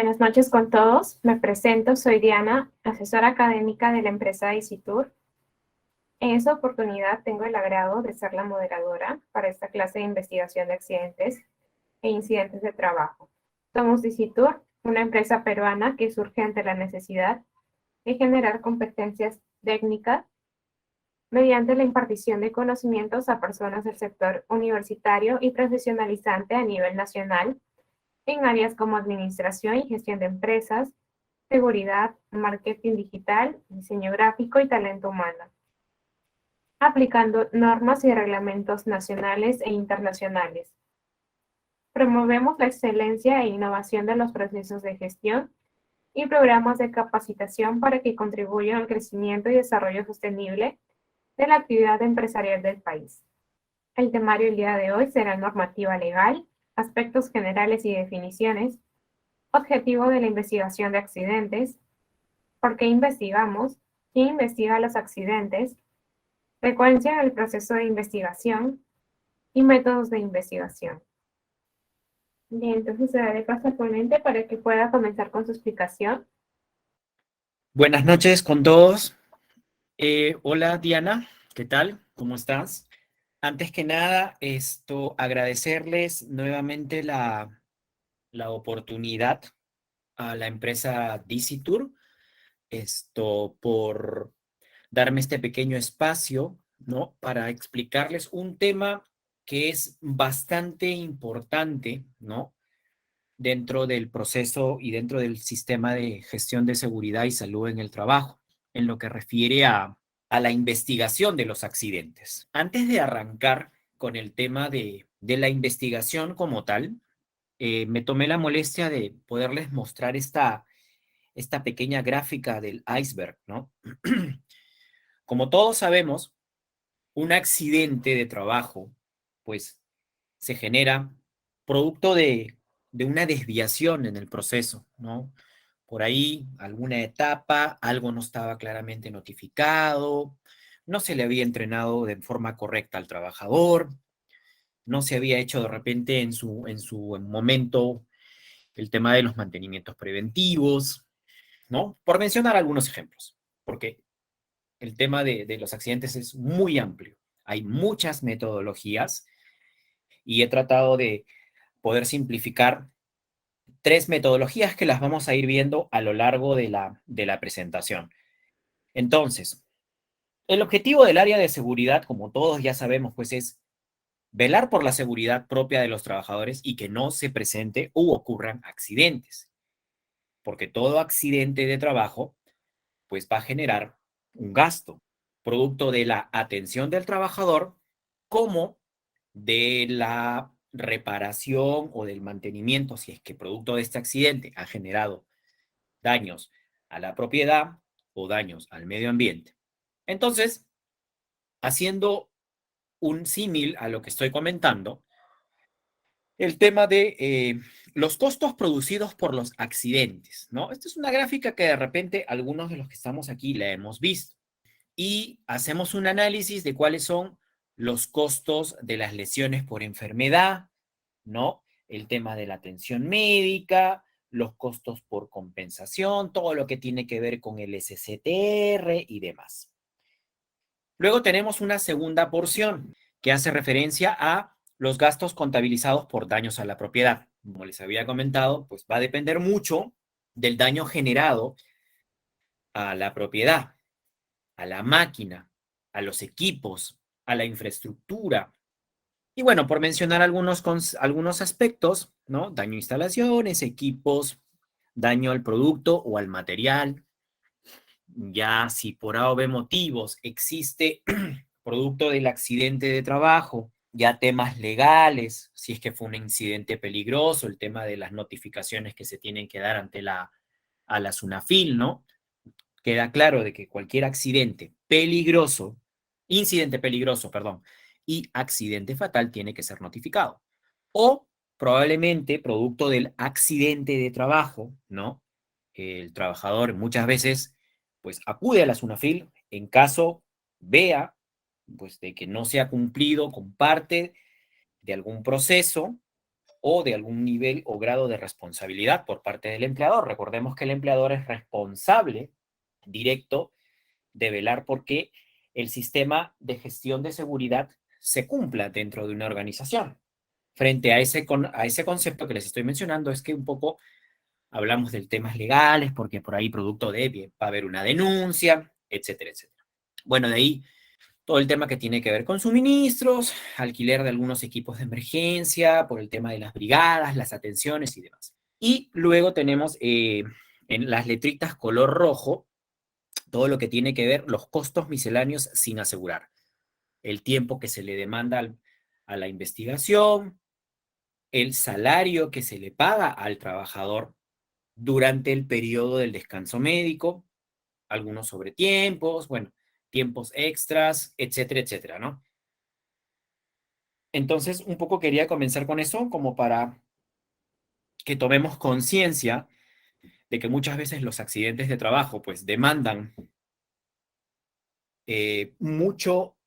Buenas noches con todos. Me presento, soy Diana, asesora académica de la empresa Dicitur. En esta oportunidad tengo el agrado de ser la moderadora para esta clase de investigación de accidentes e incidentes de trabajo. Somos Dicitur, una empresa peruana que surge ante la necesidad de generar competencias técnicas mediante la impartición de conocimientos a personas del sector universitario y profesionalizante a nivel nacional en áreas como administración y gestión de empresas, seguridad, marketing digital, diseño gráfico y talento humano, aplicando normas y reglamentos nacionales e internacionales. Promovemos la excelencia e innovación de los procesos de gestión y programas de capacitación para que contribuyan al crecimiento y desarrollo sostenible de la actividad empresarial del país. El temario del día de hoy será normativa legal, aspectos generales y definiciones, objetivo de la investigación de accidentes, por qué investigamos, quién investiga los accidentes, frecuencia en el proceso de investigación y métodos de investigación. Bien, entonces se daré paso al ponente para que pueda comenzar con su explicación. Buenas noches con todos. Hola Diana, ¿qué tal? ¿Cómo estás? Antes que nada, agradecerles nuevamente la oportunidad a la empresa Dicitur, por darme este pequeño espacio, ¿no? Para explicarles un tema que es bastante importante, ¿no? Dentro del proceso y dentro del sistema de gestión de seguridad y salud en el trabajo, en lo que refiere a la investigación de los accidentes. Antes de arrancar con el tema de la investigación como tal, me tomé la molestia de poderles mostrar esta pequeña gráfica del iceberg, ¿no? Como todos sabemos, un accidente de trabajo, pues, se genera producto de una desviación en el proceso, ¿no? Por ahí, alguna etapa, algo no estaba claramente notificado, no se le había entrenado de forma correcta al trabajador, no se había hecho de repente en su momento el tema de los mantenimientos preventivos, ¿no? Por mencionar algunos ejemplos, porque el tema de los accidentes es muy amplio. Hay muchas metodologías y he tratado de poder simplificar 3 metodologías que las vamos a ir viendo a lo largo de la presentación. Entonces, el objetivo del área de seguridad, como todos ya sabemos, pues es velar por la seguridad propia de los trabajadores y que no se presente u ocurran accidentes, porque todo accidente de trabajo, pues va a generar un gasto, producto de la atención del trabajador como de la reparación o del mantenimiento, si es que producto de este accidente ha generado daños a la propiedad o daños al medio ambiente. Entonces, haciendo un símil a lo que estoy comentando, el tema de los costos producidos por los accidentes, ¿no? Esta es una gráfica que de repente algunos de los que estamos aquí la hemos visto y hacemos un análisis de cuáles son los costos de las lesiones por enfermedad, ¿no? El tema de la atención médica, los costos por compensación, todo lo que tiene que ver con el SCTR y demás. Luego tenemos una segunda porción que hace referencia a los gastos contabilizados por daños a la propiedad. Como les había comentado, pues va a depender mucho del daño generado a la propiedad, a la máquina, a los equipos, a la infraestructura. Y bueno, por mencionar algunos aspectos, ¿no? Daño a instalaciones, equipos, daño al producto o al material. Ya si por A o B motivos existe producto del accidente de trabajo, ya temas legales, si es que fue un incidente peligroso, el tema de las notificaciones que se tienen que dar a la SUNAFIL, ¿no? Queda claro de que cualquier incidente peligroso, perdón, y accidente fatal tiene que ser notificado. O probablemente producto del accidente de trabajo, ¿no? El trabajador muchas veces pues acude a la SUNAFIL en caso vea pues de que no se ha cumplido con parte de algún proceso o de algún nivel o grado de responsabilidad por parte del empleador. Recordemos que el empleador es responsable directo de velar por que el sistema de gestión de seguridad se cumpla dentro de una organización. Frente a ese concepto que les estoy mencionando, es que un poco hablamos de temas legales, porque por ahí producto de va a haber una denuncia, etcétera, etcétera. Bueno, de ahí todo el tema que tiene que ver con suministros, alquiler de algunos equipos de emergencia, por el tema de las brigadas, las atenciones y demás. Y luego tenemos en las letritas color rojo, todo lo que tiene que ver los costos misceláneos sin asegurar. El tiempo que se le demanda a la investigación, el salario que se le paga al trabajador durante el periodo del descanso médico, algunos sobretiempos, bueno, tiempos extras, etcétera, etcétera, ¿no? Entonces, un poco quería comenzar con eso como para que tomemos conciencia de que muchas veces los accidentes de trabajo pues demandan mucho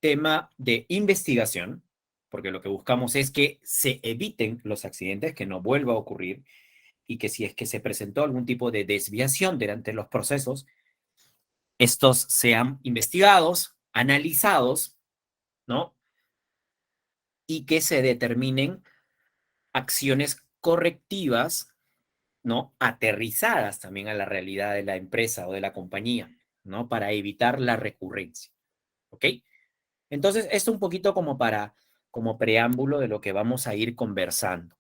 tema de investigación, porque lo que buscamos es que se eviten los accidentes, que no vuelva a ocurrir y que si es que se presentó algún tipo de desviación durante los procesos, estos sean investigados, analizados, ¿no? Y que se determinen acciones correctivas, ¿no? Aterrizadas también a la realidad de la empresa o de la compañía, ¿no? Para evitar la recurrencia, ¿ok? Entonces, esto un poquito como preámbulo de lo que vamos a ir conversando.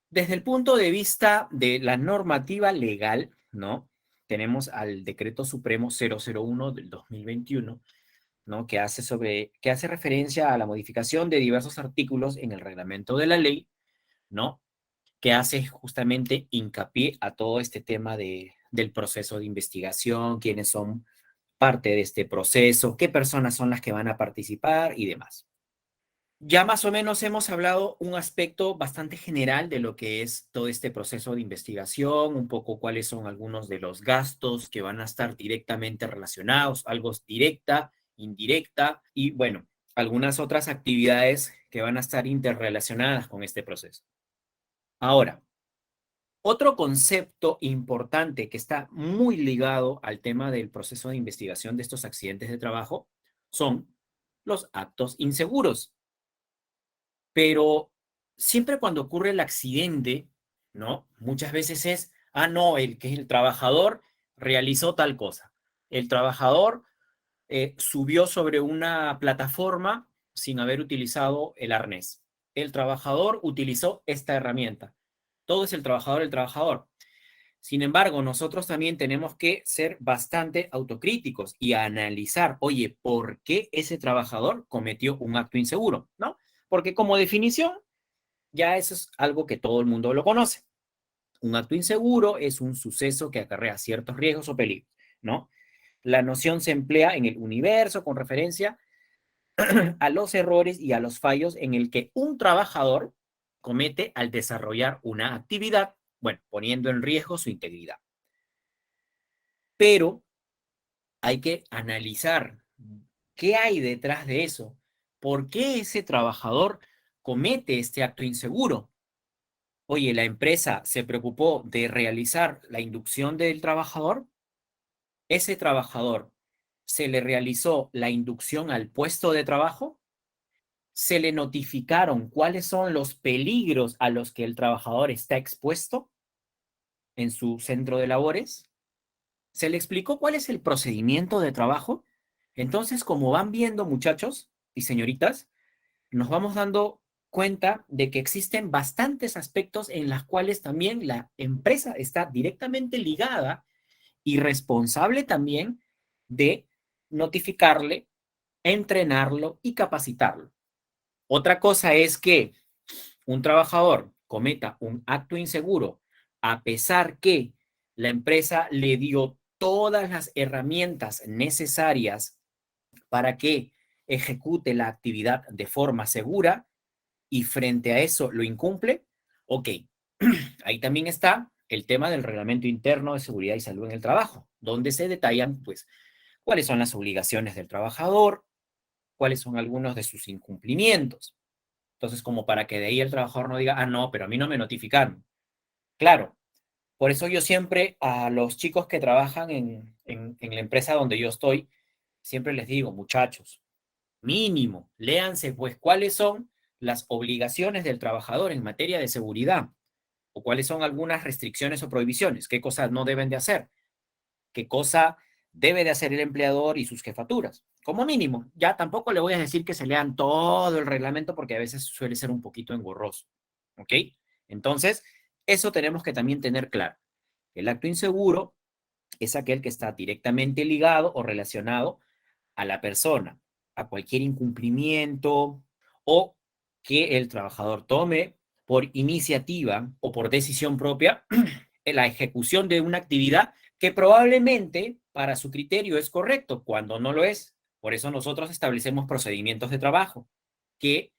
Desde el punto de vista de la normativa legal, ¿no? Tenemos al Decreto Supremo 001 del 2021, ¿no? Que hace referencia a la modificación de diversos artículos en el reglamento de la ley, ¿no? Que hace justamente hincapié a todo este tema del proceso de investigación, quiénes son parte de este proceso, qué personas son las que van a participar y demás. Ya más o menos hemos hablado un aspecto bastante general de lo que es todo este proceso de investigación, un poco cuáles son algunos de los gastos que van a estar directamente relacionados, algo directa, indirecta y bueno, algunas otras actividades que van a estar interrelacionadas con este proceso. Ahora, otro concepto importante que está muy ligado al tema del proceso de investigación de estos accidentes de trabajo son los actos inseguros. Pero siempre cuando ocurre el accidente, ¿no? Muchas veces es, no, el trabajador realizó tal cosa. El trabajador subió sobre una plataforma sin haber utilizado el arnés. El trabajador utilizó esta herramienta. Todo es el trabajador, el trabajador. Sin embargo, nosotros también tenemos que ser bastante autocríticos y analizar, oye, ¿por qué ese trabajador cometió un acto inseguro? ¿No? Porque como definición, ya eso es algo que todo el mundo lo conoce. Un acto inseguro es un suceso que acarrea ciertos riesgos o peligros, ¿no? La noción se emplea en el universo con referencia a los errores y a los fallos en el que un trabajador comete al desarrollar una actividad, bueno, poniendo en riesgo su integridad. Pero hay que analizar qué hay detrás de eso. ¿Por qué ese trabajador comete este acto inseguro? Oye, la empresa se preocupó de realizar la inducción del trabajador. Ese trabajador se le realizó la inducción al puesto de trabajo. Se le notificaron cuáles son los peligros a los que el trabajador está expuesto en su centro de labores. Se le explicó cuál es el procedimiento de trabajo. Entonces, como van viendo, muchachos y señoritas, nos vamos dando cuenta de que existen bastantes aspectos en los cuales también la empresa está directamente ligada y responsable también de notificarle, entrenarlo y capacitarlo. Otra cosa es que un trabajador cometa un acto inseguro a pesar que la empresa le dio todas las herramientas necesarias para que ejecute la actividad de forma segura y frente a eso lo incumple, ok, ahí también está el tema del reglamento interno de seguridad y salud en el trabajo, donde se detallan, pues, cuáles son las obligaciones del trabajador, cuáles son algunos de sus incumplimientos. Entonces, como para que de ahí el trabajador no diga, ah, no, pero a mí no me notificaron. Claro, por eso yo siempre a los chicos que trabajan en la empresa donde yo estoy, siempre les digo, muchachos, mínimo, léanse pues cuáles son las obligaciones del trabajador en materia de seguridad o cuáles son algunas restricciones o prohibiciones, qué cosas no deben de hacer, qué cosa debe de hacer el empleador y sus jefaturas. Como mínimo, ya tampoco le voy a decir que se lean todo el reglamento porque a veces suele ser un poquito engorroso, ¿ok? Entonces, eso tenemos que también tener claro. El acto inseguro es aquel que está directamente ligado o relacionado a la persona, a cualquier incumplimiento o que el trabajador tome por iniciativa o por decisión propia la ejecución de una actividad que probablemente para su criterio es correcto, cuando no lo es. Por eso nosotros establecemos procedimientos de trabajo que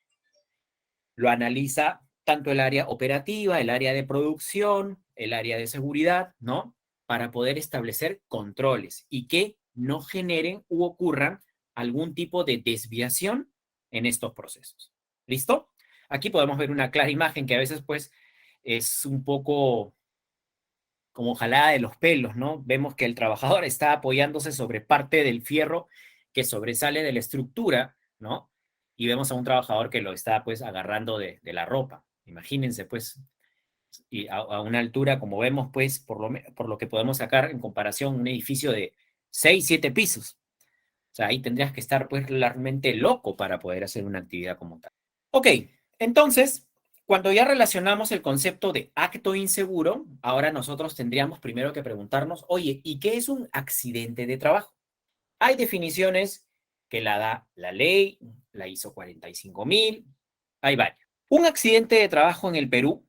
lo analiza tanto el área operativa, el área de producción, el área de seguridad, ¿no? Para poder establecer controles y que no generen u ocurran algún tipo de desviación en estos procesos. ¿Listo? Aquí podemos ver una clara imagen que a veces pues es un poco como jalada de los pelos, ¿no? Vemos que el trabajador está apoyándose sobre parte del fierro que sobresale de la estructura, ¿no? Y vemos a un trabajador que lo está pues agarrando de la ropa. Imagínense pues, y a una altura como vemos pues, por lo que podemos sacar en comparación un edificio de 6, 7 pisos. O sea, ahí tendrías que estar pues realmente loco para poder hacer una actividad como tal. Ok, entonces, cuando ya relacionamos el concepto de acto inseguro, ahora nosotros tendríamos primero que preguntarnos, oye, ¿y qué es un accidente de trabajo? Hay definiciones que la da la ley, la ISO 45000, hay varias. Un accidente de trabajo en el Perú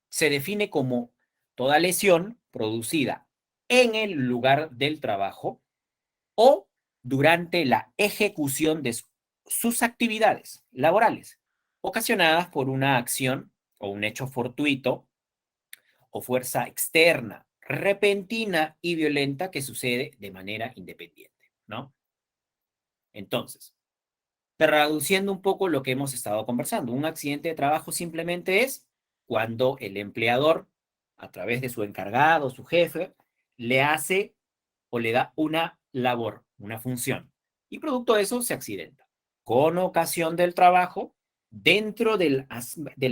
se define como toda lesión producida en el lugar del trabajo o durante la ejecución de sus actividades laborales, ocasionadas por una acción o un hecho fortuito o fuerza externa, repentina y violenta que sucede de manera independiente, ¿no? Entonces, traduciendo un poco lo que hemos estado conversando, un accidente de trabajo simplemente es cuando el empleador, a través de su encargado, su jefe, le hace o le da una labor, una función, y producto de eso se accidenta. Con ocasión del trabajo, dentro del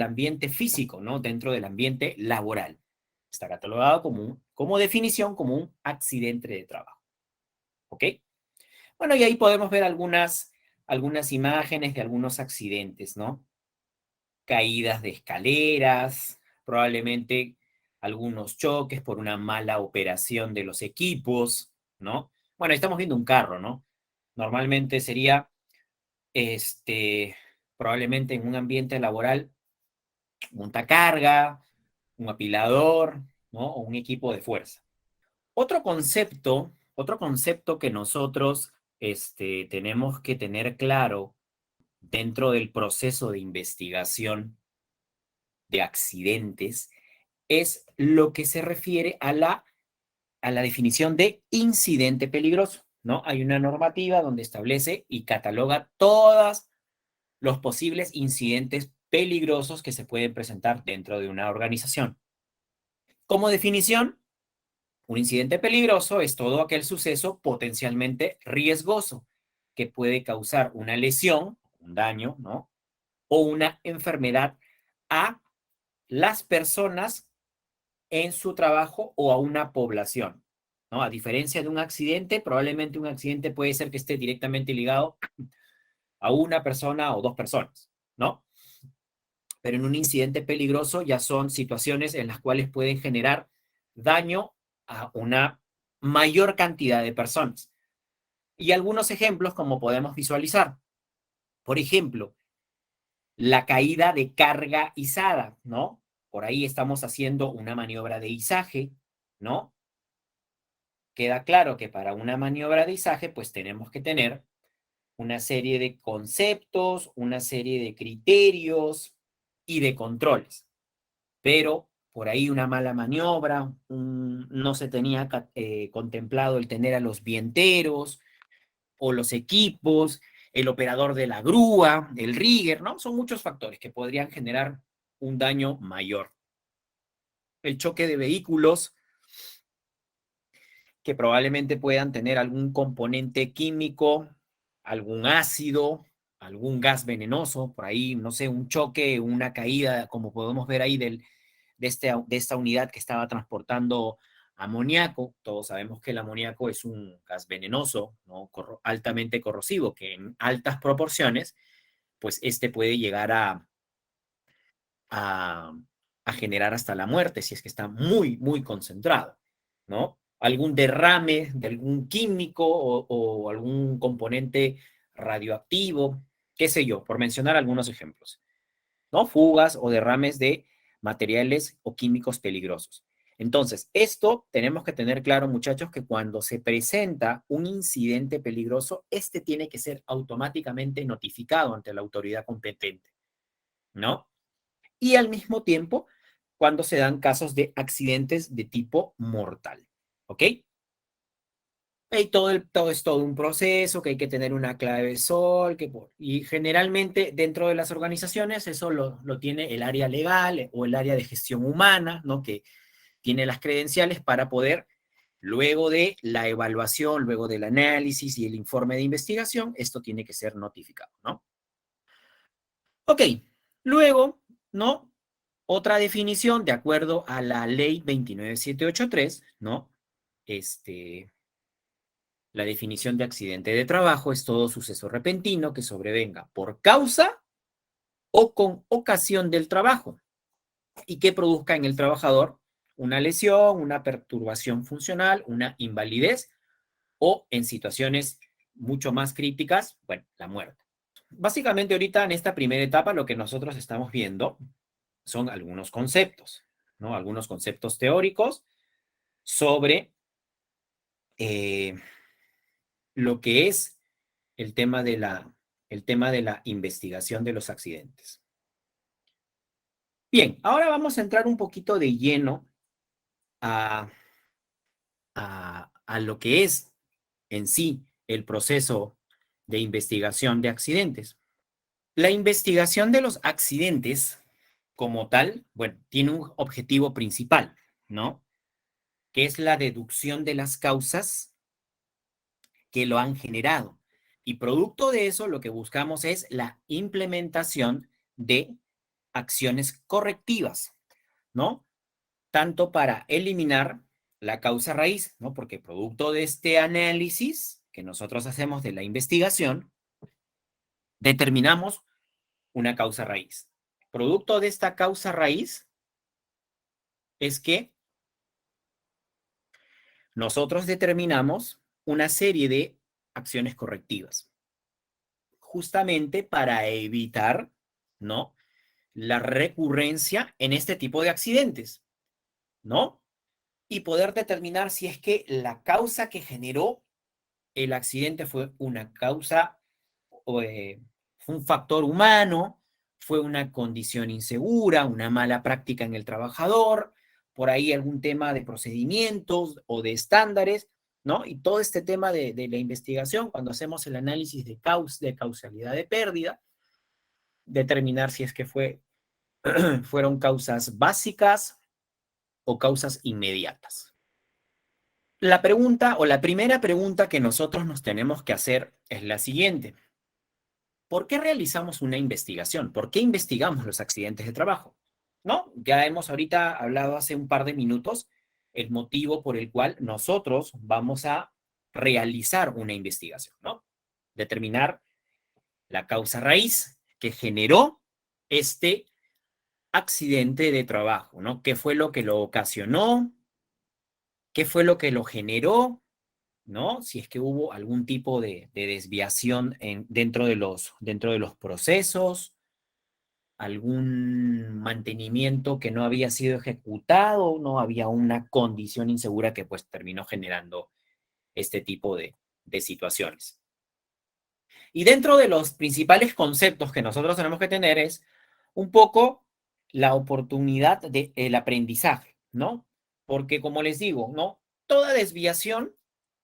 ambiente físico, ¿no? Dentro del ambiente laboral. Está catalogado como definición como un accidente de trabajo. ¿Ok? Bueno, y ahí podemos ver algunas imágenes de algunos accidentes, ¿no? Caídas de escaleras, probablemente algunos choques por una mala operación de los equipos, ¿no? Bueno, ahí estamos viendo un carro, ¿no? Normalmente sería, probablemente en un ambiente laboral, un montacarga, un apilador, ¿no? O un equipo de fuerza. Otro concepto que nosotros, tenemos que tener claro dentro del proceso de investigación de accidentes es lo que se refiere a la definición de incidente peligroso, ¿no? Hay una normativa donde establece y cataloga todos los posibles incidentes peligrosos que se pueden presentar dentro de una organización. Como definición, un incidente peligroso es todo aquel suceso potencialmente riesgoso que puede causar una lesión, un daño, ¿no? O una enfermedad a las personas en su trabajo o a una población, ¿no? A diferencia de un accidente, probablemente un accidente puede ser que esté directamente ligado a una persona o dos personas, ¿no? Pero en un incidente peligroso ya son situaciones en las cuales pueden generar daño a una mayor cantidad de personas. Y algunos ejemplos como podemos visualizar. Por ejemplo, la caída de carga izada, ¿no? Por ahí estamos haciendo una maniobra de izaje, ¿no? Queda claro que para una maniobra de izaje, pues tenemos que tener una serie de conceptos, una serie de criterios y de controles. Pero por ahí una mala maniobra, no se tenía contemplado el tener a los vienteros o los equipos, el operador de la grúa, el rigger, ¿no? Son muchos factores que podrían generar un daño mayor. El choque de vehículos que probablemente puedan tener algún componente químico, algún ácido, algún gas venenoso, por ahí, no sé, un choque, una caída, como podemos ver ahí de esta unidad que estaba transportando amoníaco. Todos sabemos que el amoníaco es un gas venenoso, ¿no? Altamente corrosivo, que en altas proporciones, pues este puede llegar a, a generar hasta la muerte si es que está muy, muy concentrado, ¿no? Algún derrame de algún químico o algún componente radioactivo, qué sé yo, por mencionar algunos ejemplos, ¿no? Fugas o derrames de materiales o químicos peligrosos. Entonces, esto tenemos que tener claro, muchachos, que cuando se presenta un incidente peligroso, este tiene que ser automáticamente notificado ante la autoridad competente, ¿no? Y al mismo tiempo, cuando se dan casos de accidentes de tipo mortal, ¿ok? Y todo es todo un proceso, que hay que tener una clave sol, y generalmente dentro de las organizaciones eso lo tiene el área legal o el área de gestión humana, ¿no? Que tiene las credenciales para poder, luego de la evaluación, luego del análisis y el informe de investigación, esto tiene que ser notificado, ¿no? Ok, luego, ¿no? Otra definición, de acuerdo a la ley 29783, ¿no? La definición de accidente de trabajo es todo suceso repentino que sobrevenga por causa o con ocasión del trabajo y que produzca en el trabajador una lesión, una perturbación funcional, una invalidez o en situaciones mucho más críticas, bueno, la muerte. Básicamente ahorita en esta primera etapa lo que nosotros estamos viendo son algunos conceptos, ¿no? Algunos conceptos teóricos sobre eh, lo que es el tema el tema de la investigación de los accidentes. Bien, ahora vamos a entrar un poquito de lleno a, a lo que es en sí el proceso de investigación de accidentes. La investigación de los accidentes como tal, bueno, tiene un objetivo principal, ¿no? Que es la deducción de las causas que lo han generado. Y producto de eso, lo que buscamos es la implementación de acciones correctivas, ¿no? Tanto para eliminar la causa raíz, ¿no? Porque producto de este análisis que nosotros hacemos de la investigación, determinamos una causa raíz. Producto de esta causa raíz es que nosotros determinamos una serie de acciones correctivas, justamente para evitar, ¿no? La recurrencia en este tipo de accidentes, ¿no? Y poder determinar si es que la causa que generó el accidente fue una causa, fue un factor humano, fue una condición insegura, una mala práctica en el trabajador, por ahí algún tema de procedimientos o de estándares, ¿no? Y todo este tema de la investigación, cuando hacemos el análisis de causalidad de pérdida, determinar si es que fueron causas básicas o causas inmediatas. La pregunta o la primera pregunta que nosotros nos tenemos que hacer es la siguiente. ¿Por qué realizamos una investigación? ¿Por qué investigamos los accidentes de trabajo? ¿No? Ya hemos ahorita hablado hace un par de minutos el motivo por el cual nosotros vamos a realizar una investigación, ¿no? Determinar la causa raíz que generó este accidente de trabajo, ¿no? ¿Qué fue lo que lo ocasionó? ¿Qué fue lo que lo generó? ¿No? Si es que hubo algún tipo de desviación dentro de los procesos, algún mantenimiento que no había sido ejecutado, no había una condición insegura que pues terminó generando este tipo de situaciones. Y dentro de los principales conceptos que nosotros tenemos que tener es un poco la oportunidad del aprendizaje, ¿no? Porque como les digo, ¿no? Toda desviación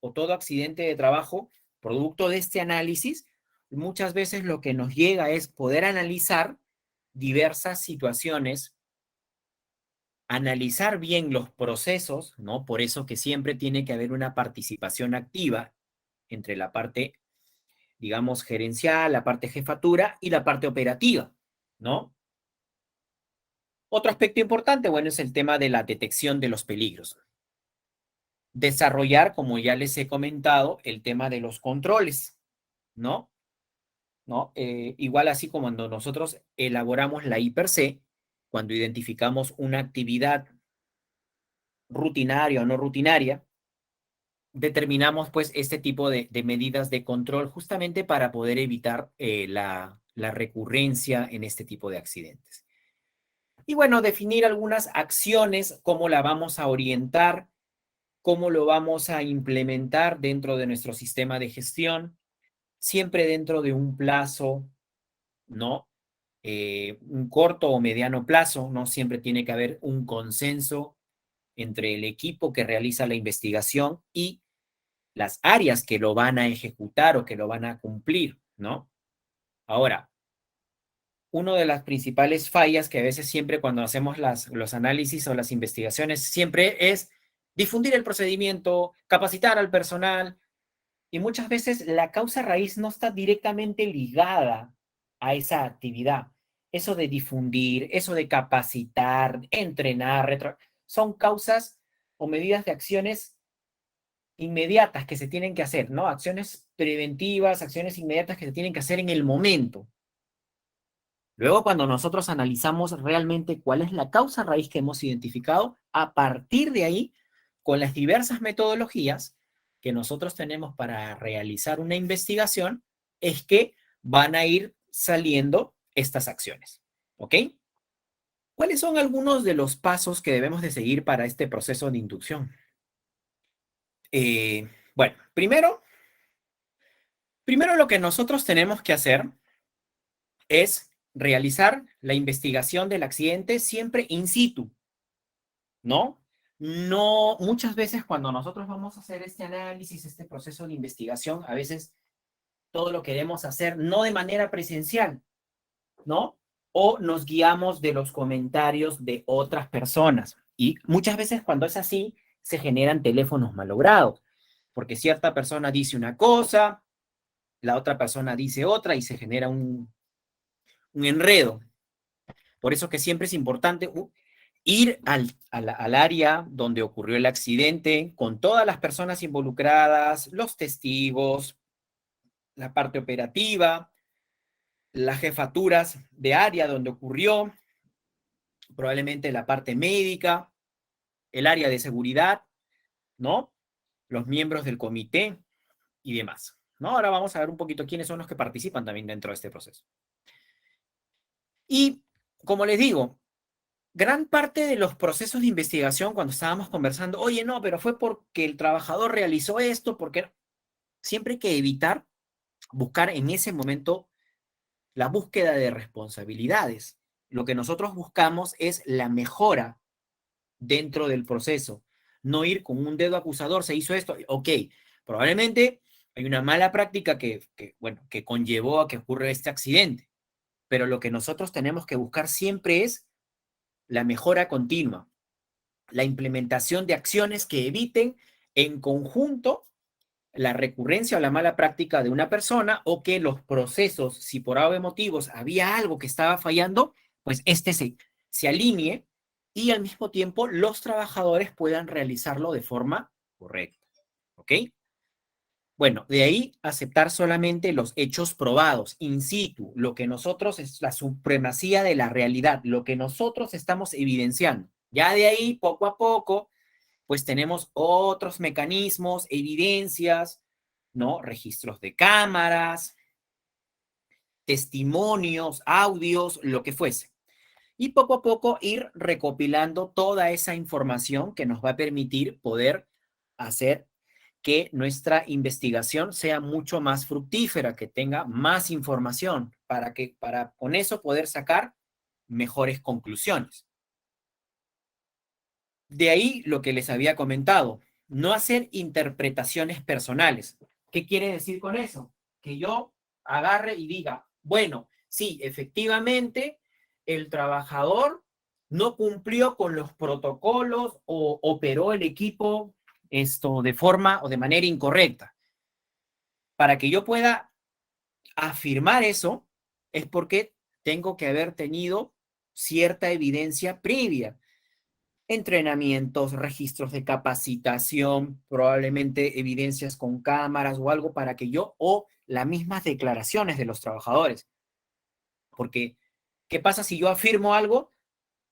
o todo accidente de trabajo, producto de este análisis, muchas veces lo que nos llega es poder analizar diversas situaciones, analizar bien los procesos, ¿no? Por eso que siempre tiene que haber una participación activa entre la parte, digamos, gerencial, la parte jefatura y la parte operativa, ¿no? Otro aspecto importante, bueno, es el tema de la detección de los peligros. Desarrollar, como ya les he comentado, el tema de los controles, ¿no? ¿No? Igual así como cuando nosotros elaboramos la I+C, cuando identificamos una actividad rutinaria o no rutinaria, determinamos pues este tipo de medidas de control justamente para poder evitar la recurrencia en este tipo de accidentes. Y bueno, definir algunas acciones, cómo la vamos a orientar, cómo lo vamos a implementar dentro de nuestro sistema de gestión, siempre dentro de un plazo, ¿no? Un corto o mediano plazo, ¿no? Siempre tiene que haber un consenso entre el equipo que realiza la investigación y las áreas que lo van a ejecutar o que lo van a cumplir, ¿no? Ahora, una de las principales fallas que a veces siempre cuando hacemos los análisis o las investigaciones siempre es difundir el procedimiento, capacitar al personal, y muchas veces la causa raíz no está directamente ligada a esa actividad. Eso de difundir, eso de capacitar, entrenar, son causas o medidas de acciones inmediatas que se tienen que hacer, ¿no? Acciones preventivas, acciones inmediatas que se tienen que hacer en el momento. Luego, cuando nosotros analizamos realmente cuál es la causa raíz que hemos identificado, a partir de ahí, con las diversas metodologías que nosotros tenemos para realizar una investigación, es que van a ir saliendo estas acciones. ¿Ok? ¿Cuáles son algunos de los pasos que debemos de seguir para este proceso de inducción? Bueno, primero lo que nosotros tenemos que hacer es realizar la investigación del accidente siempre in situ, ¿no? No, muchas veces cuando nosotros vamos a hacer este análisis, este proceso de investigación, a veces todo lo queremos hacer no de manera presencial, ¿no? O nos guiamos de los comentarios de otras personas. Y muchas veces cuando es así, se generan teléfonos malogrados, porque cierta persona dice una cosa, la otra persona dice otra y se genera un enredo. Por eso que siempre es importante ir al área donde ocurrió el accidente con todas las personas involucradas, los testigos, la parte operativa, las jefaturas de área donde ocurrió, probablemente la parte médica, el área de seguridad, ¿no? Los miembros del comité y demás, ¿no? Ahora vamos a ver un poquito quiénes son los que participan también dentro de este proceso. Y como les digo, gran parte de los procesos de investigación, cuando estábamos conversando, oye, no, pero fue porque el trabajador realizó esto, porque siempre hay que evitar buscar en ese momento la búsqueda de responsabilidades. Lo que nosotros buscamos es la mejora dentro del proceso, no ir con un dedo acusador, se hizo esto, ok, probablemente hay una mala práctica bueno, que conllevó a que ocurra este accidente, pero lo que nosotros tenemos que buscar siempre es la mejora continua, la implementación de acciones que eviten en conjunto la recurrencia o la mala práctica de una persona o que los procesos, si por algo motivos había algo que estaba fallando, pues se alinee y al mismo tiempo los trabajadores puedan realizarlo de forma correcta. ¿Ok? Bueno, de ahí aceptar solamente los hechos probados, in situ, lo que nosotros es la supremacía de la realidad, lo que nosotros estamos evidenciando. Ya de ahí, poco a poco, pues tenemos otros mecanismos, evidencias, ¿no? Registros de cámaras, testimonios, audios, lo que fuese. Y poco a poco ir recopilando toda esa información que nos va a permitir poder hacer que nuestra investigación sea mucho más fructífera, que tenga más información, para con eso poder sacar mejores conclusiones. De ahí lo que les había comentado, no hacer interpretaciones personales. ¿Qué quiere decir con eso? Que yo agarre y diga, bueno, sí, efectivamente, el trabajador no cumplió con los protocolos o operó el equipo de forma o de manera incorrecta. Para que yo pueda afirmar eso, es porque tengo que haber tenido cierta evidencia previa. Entrenamientos, registros de capacitación, probablemente evidencias con cámaras o algo para que yo, o las mismas declaraciones de los trabajadores. Porque, ¿qué pasa si yo afirmo algo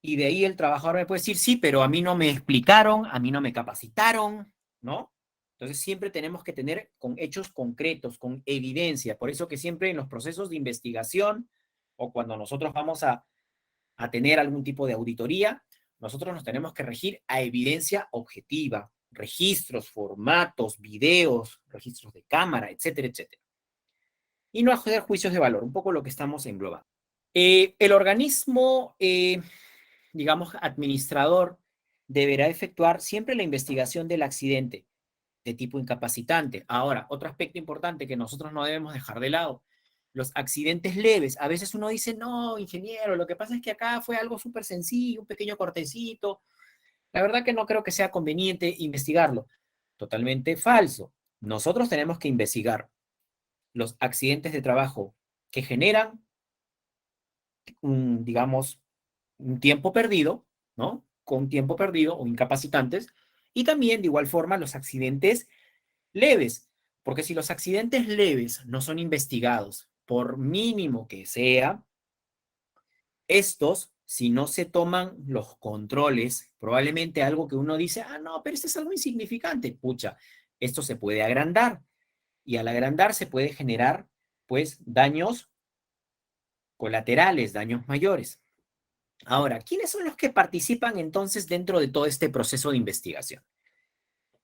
y de ahí el trabajador me puede decir, sí, pero a mí no me explicaron, a mí no me capacitaron, ¿no? Entonces siempre tenemos que tener con hechos concretos, con evidencia. Por eso que siempre en los procesos de investigación o cuando nosotros vamos a tener algún tipo de auditoría, nosotros nos tenemos que regir a evidencia objetiva, registros, formatos, videos, registros de cámara, etcétera, etcétera. Y no hacer juicios de valor, un poco lo que estamos englobando. El organismo, digamos, administrador, deberá efectuar siempre la investigación del accidente de tipo incapacitante. Ahora, otro aspecto importante que nosotros no debemos dejar de lado, los accidentes leves. A veces uno dice, no, ingeniero, lo que pasa es que acá fue algo súper sencillo, un pequeño cortecito. La verdad que no creo que sea conveniente investigarlo. Totalmente falso. Nosotros tenemos que investigar los accidentes de trabajo que generan, digamos, un tiempo perdido, ¿no? Con tiempo perdido o incapacitantes. Y también, de igual forma, los accidentes leves, porque si los accidentes leves no son investigados, por mínimo que sea, estos, si no se toman los controles, probablemente algo que uno dice, ah, no, pero esto es algo insignificante, pucha, esto se puede agrandar y al agrandar se puede generar, pues, daños colaterales, daños mayores. Ahora, ¿quiénes son los que participan entonces dentro de todo este proceso de investigación?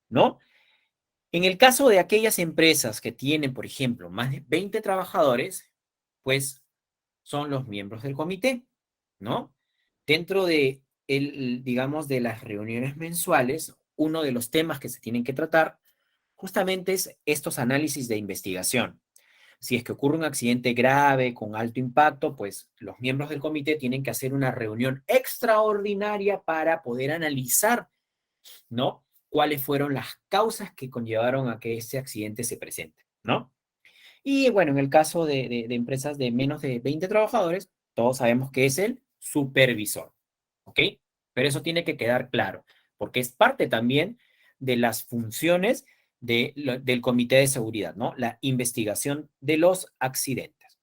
¿No? En el caso de aquellas empresas que tienen, por ejemplo, más de 20 trabajadores, pues son los miembros del comité, ¿no? Dentro de, digamos, de las reuniones mensuales, uno de los temas que se tienen que tratar justamente es estos análisis de investigación. Si es que ocurre un accidente grave con alto impacto, pues los miembros del comité tienen que hacer una reunión extraordinaria para poder analizar, ¿no? Cuáles fueron las causas que conllevaron a que ese accidente se presente, ¿no? Y bueno, en el caso de empresas de menos de 20 trabajadores, todos sabemos que es el supervisor, ¿ok? Pero eso tiene que quedar claro, porque es parte también de las funciones del Comité de Seguridad, ¿no? La investigación de los accidentes.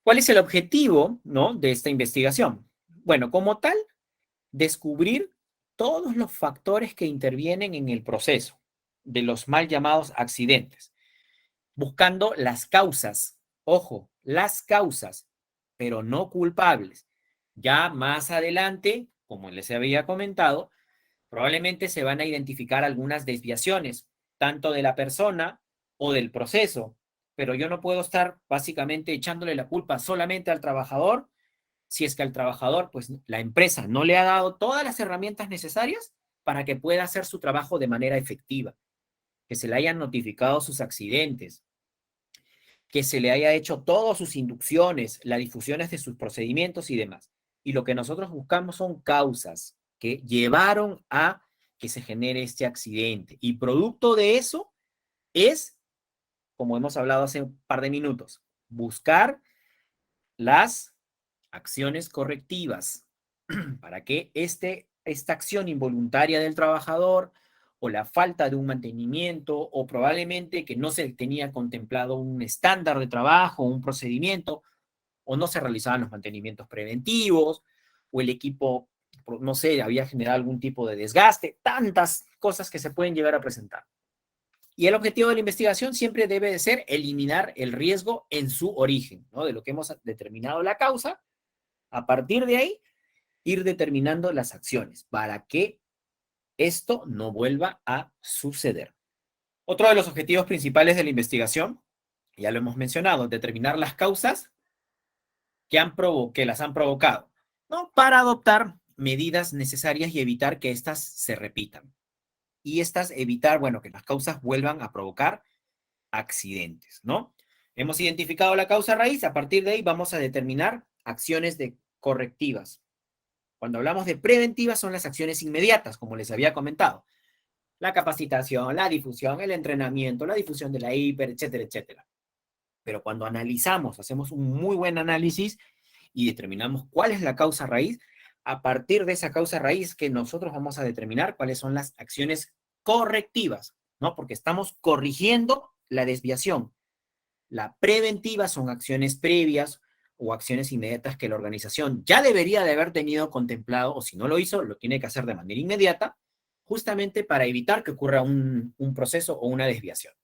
¿Cuál es el objetivo, ¿no? De esta investigación? Bueno, como tal, descubrir todos los factores que intervienen en el proceso de los mal llamados accidentes, buscando las causas, ojo, las causas, pero no culpables. Ya más adelante, como les había comentado, probablemente se van a identificar algunas desviaciones, tanto de la persona o del proceso, pero yo no puedo estar básicamente echándole la culpa solamente al trabajador si es que al trabajador, pues la empresa no le ha dado todas las herramientas necesarias para que pueda hacer su trabajo de manera efectiva, que se le hayan notificado sus accidentes, que se le haya hecho todas sus inducciones, las difusiones de sus procedimientos y demás. Y lo que nosotros buscamos son causas que llevaron a que se genere este accidente. Y producto de eso es, como hemos hablado hace un par de minutos, buscar las acciones correctivas para que esta acción involuntaria del trabajador o la falta de un mantenimiento o probablemente que no se tenía contemplado un estándar de trabajo, un procedimiento, o no se realizaban los mantenimientos preventivos, o el equipo, no sé, había generado algún tipo de desgaste, tantas cosas que se pueden llegar a presentar. Y el objetivo de la investigación siempre debe de ser eliminar el riesgo en su origen, ¿no? De lo que hemos determinado la causa, a partir de ahí, ir determinando las acciones para que esto no vuelva a suceder. Otro de los objetivos principales de la investigación, ya lo hemos mencionado, determinar las causas que las han provocado, ¿no? Para adoptar medidas necesarias y evitar que éstas se repitan. Y evitar, bueno, que las causas vuelvan a provocar accidentes, ¿no? Hemos identificado la causa raíz, a partir de ahí vamos a determinar acciones correctivas. Cuando hablamos de preventivas son las acciones inmediatas, como les había comentado. La capacitación, la difusión, el entrenamiento, la difusión de la hiper, etcétera, etcétera. Pero cuando analizamos, hacemos un muy buen análisis y determinamos cuál es la causa raíz, a partir de esa causa raíz que nosotros vamos a determinar cuáles son las acciones correctivas, ¿no? Porque estamos corrigiendo la desviación. La preventiva son acciones previas o acciones inmediatas que la organización ya debería de haber tenido contemplado, o si no lo hizo, lo tiene que hacer de manera inmediata, justamente para evitar que ocurra un proceso o una desviación.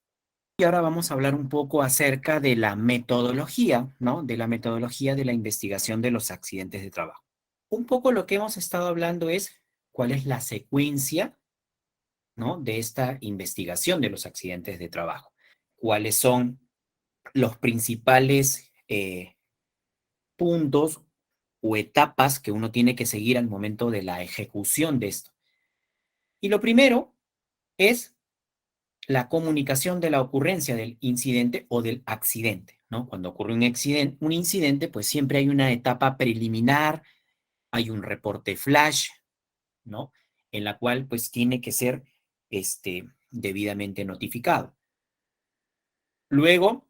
Y ahora vamos a hablar un poco acerca de la metodología, ¿no? De la metodología de la investigación de los accidentes de trabajo. Un poco lo que hemos estado hablando es cuál es la secuencia, ¿no? De esta investigación de los accidentes de trabajo. Cuáles son los principales puntos o etapas que uno tiene que seguir al momento de la ejecución de esto. Y lo primero es la comunicación de la ocurrencia del incidente o del accidente, ¿no? Cuando ocurre un incidente, pues siempre hay una etapa preliminar, hay un reporte flash, ¿no? En la cual pues tiene que ser debidamente notificado. Luego,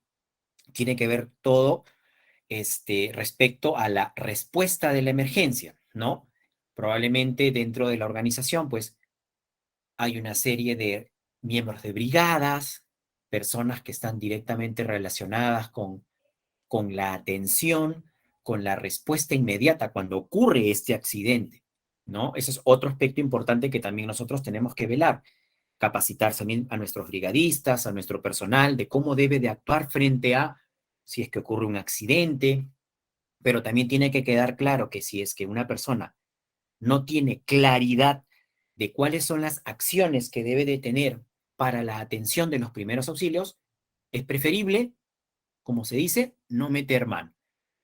tiene que ver todo respecto a la respuesta de la emergencia, ¿no? Probablemente dentro de la organización, pues, hay una serie de miembros de brigadas, personas que están directamente relacionadas con la atención, con la respuesta inmediata cuando ocurre este accidente, ¿no? Ese es otro aspecto importante que también nosotros tenemos que velar, capacitar también a nuestros brigadistas, a nuestro personal, de cómo debe de actuar frente a si es que ocurre un accidente, pero también tiene que quedar claro que si es que una persona no tiene claridad de cuáles son las acciones que debe de tener para la atención de los primeros auxilios, es preferible, como se dice, no meter mano,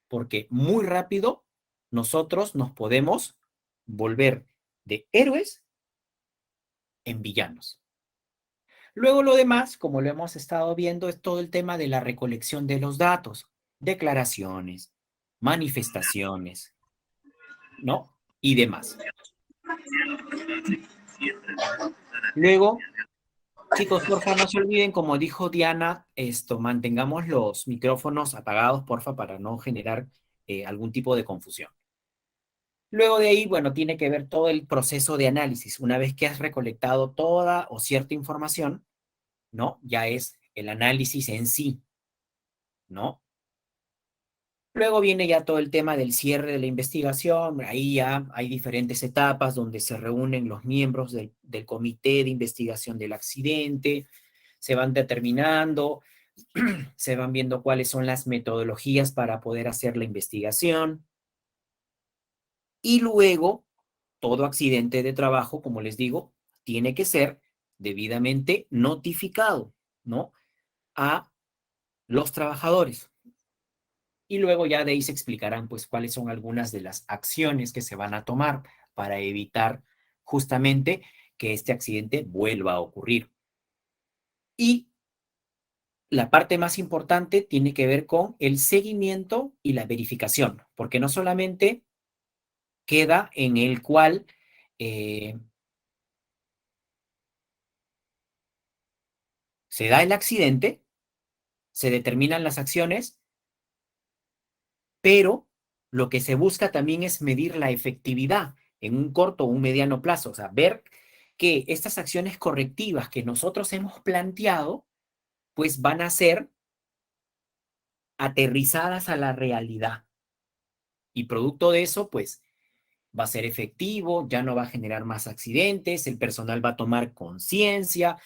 porque muy rápido nosotros nos podemos volver de héroes en villanos. Luego lo demás, como lo hemos estado viendo, es todo el tema de la recolección de los datos, declaraciones, manifestaciones, ¿no? Y demás. Luego, chicos, porfa, no se olviden, como dijo Diana, mantengamos los micrófonos apagados, porfa, para no generar algún tipo de confusión. Luego de ahí, bueno, tiene que ver todo el proceso de análisis. Una vez que has recolectado toda o cierta información, ¿no? Ya es el análisis en sí, ¿no? Luego viene ya todo el tema del cierre de la investigación. Ahí ya hay diferentes etapas donde se reúnen los miembros del comité de investigación del accidente, se van determinando, se van viendo cuáles son las metodologías para poder hacer la investigación. Y luego, todo accidente de trabajo, como les digo, tiene que ser debidamente notificado, ¿no? A los trabajadores. Y luego ya de ahí se explicarán pues cuáles son algunas de las acciones que se van a tomar para evitar justamente que este accidente vuelva a ocurrir. Y la parte más importante tiene que ver con el seguimiento y la verificación, porque no solamente queda en el cual se da el accidente, se determinan las acciones, pero lo que se busca también es medir la efectividad en un corto o un mediano plazo, o sea, ver que estas acciones correctivas que nosotros hemos planteado, pues van a ser aterrizadas a la realidad. Y producto de eso, pues va a ser efectivo, ya no va a generar más accidentes, el personal va a tomar conciencia,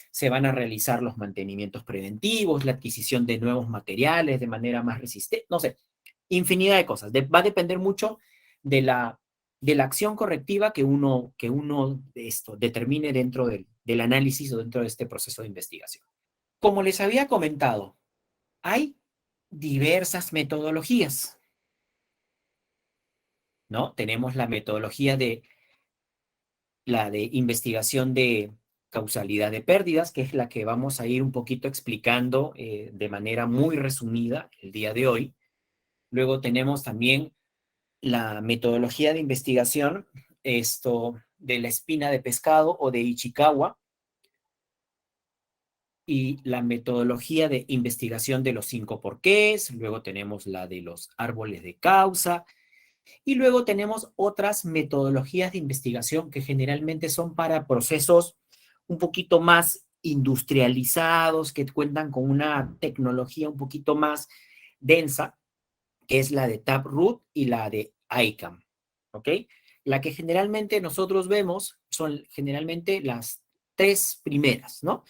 se van a realizar los mantenimientos preventivos, la adquisición de nuevos materiales de manera más resistente, no sé, infinidad de cosas. Va a depender mucho de la acción correctiva que uno determine dentro del análisis o dentro de este proceso de investigación. Como les había comentado, hay diversas metodologías, ¿no? Tenemos la metodología de la de investigación de causalidad de pérdidas, que es la que vamos a ir un poquito explicando de manera muy resumida el día de hoy. Luego tenemos también la metodología de investigación, esto de la espina de pescado o de Ichikawa, y la metodología de investigación de los 5 porqués. Luego tenemos la de los árboles de causa, y luego tenemos otras metodologías de investigación que generalmente son para procesos un poquito más industrializados, que cuentan con una tecnología un poquito más densa, que es la de Taproot y la de ICAM, ¿ok? La que generalmente nosotros vemos son generalmente las tres primeras, ¿no?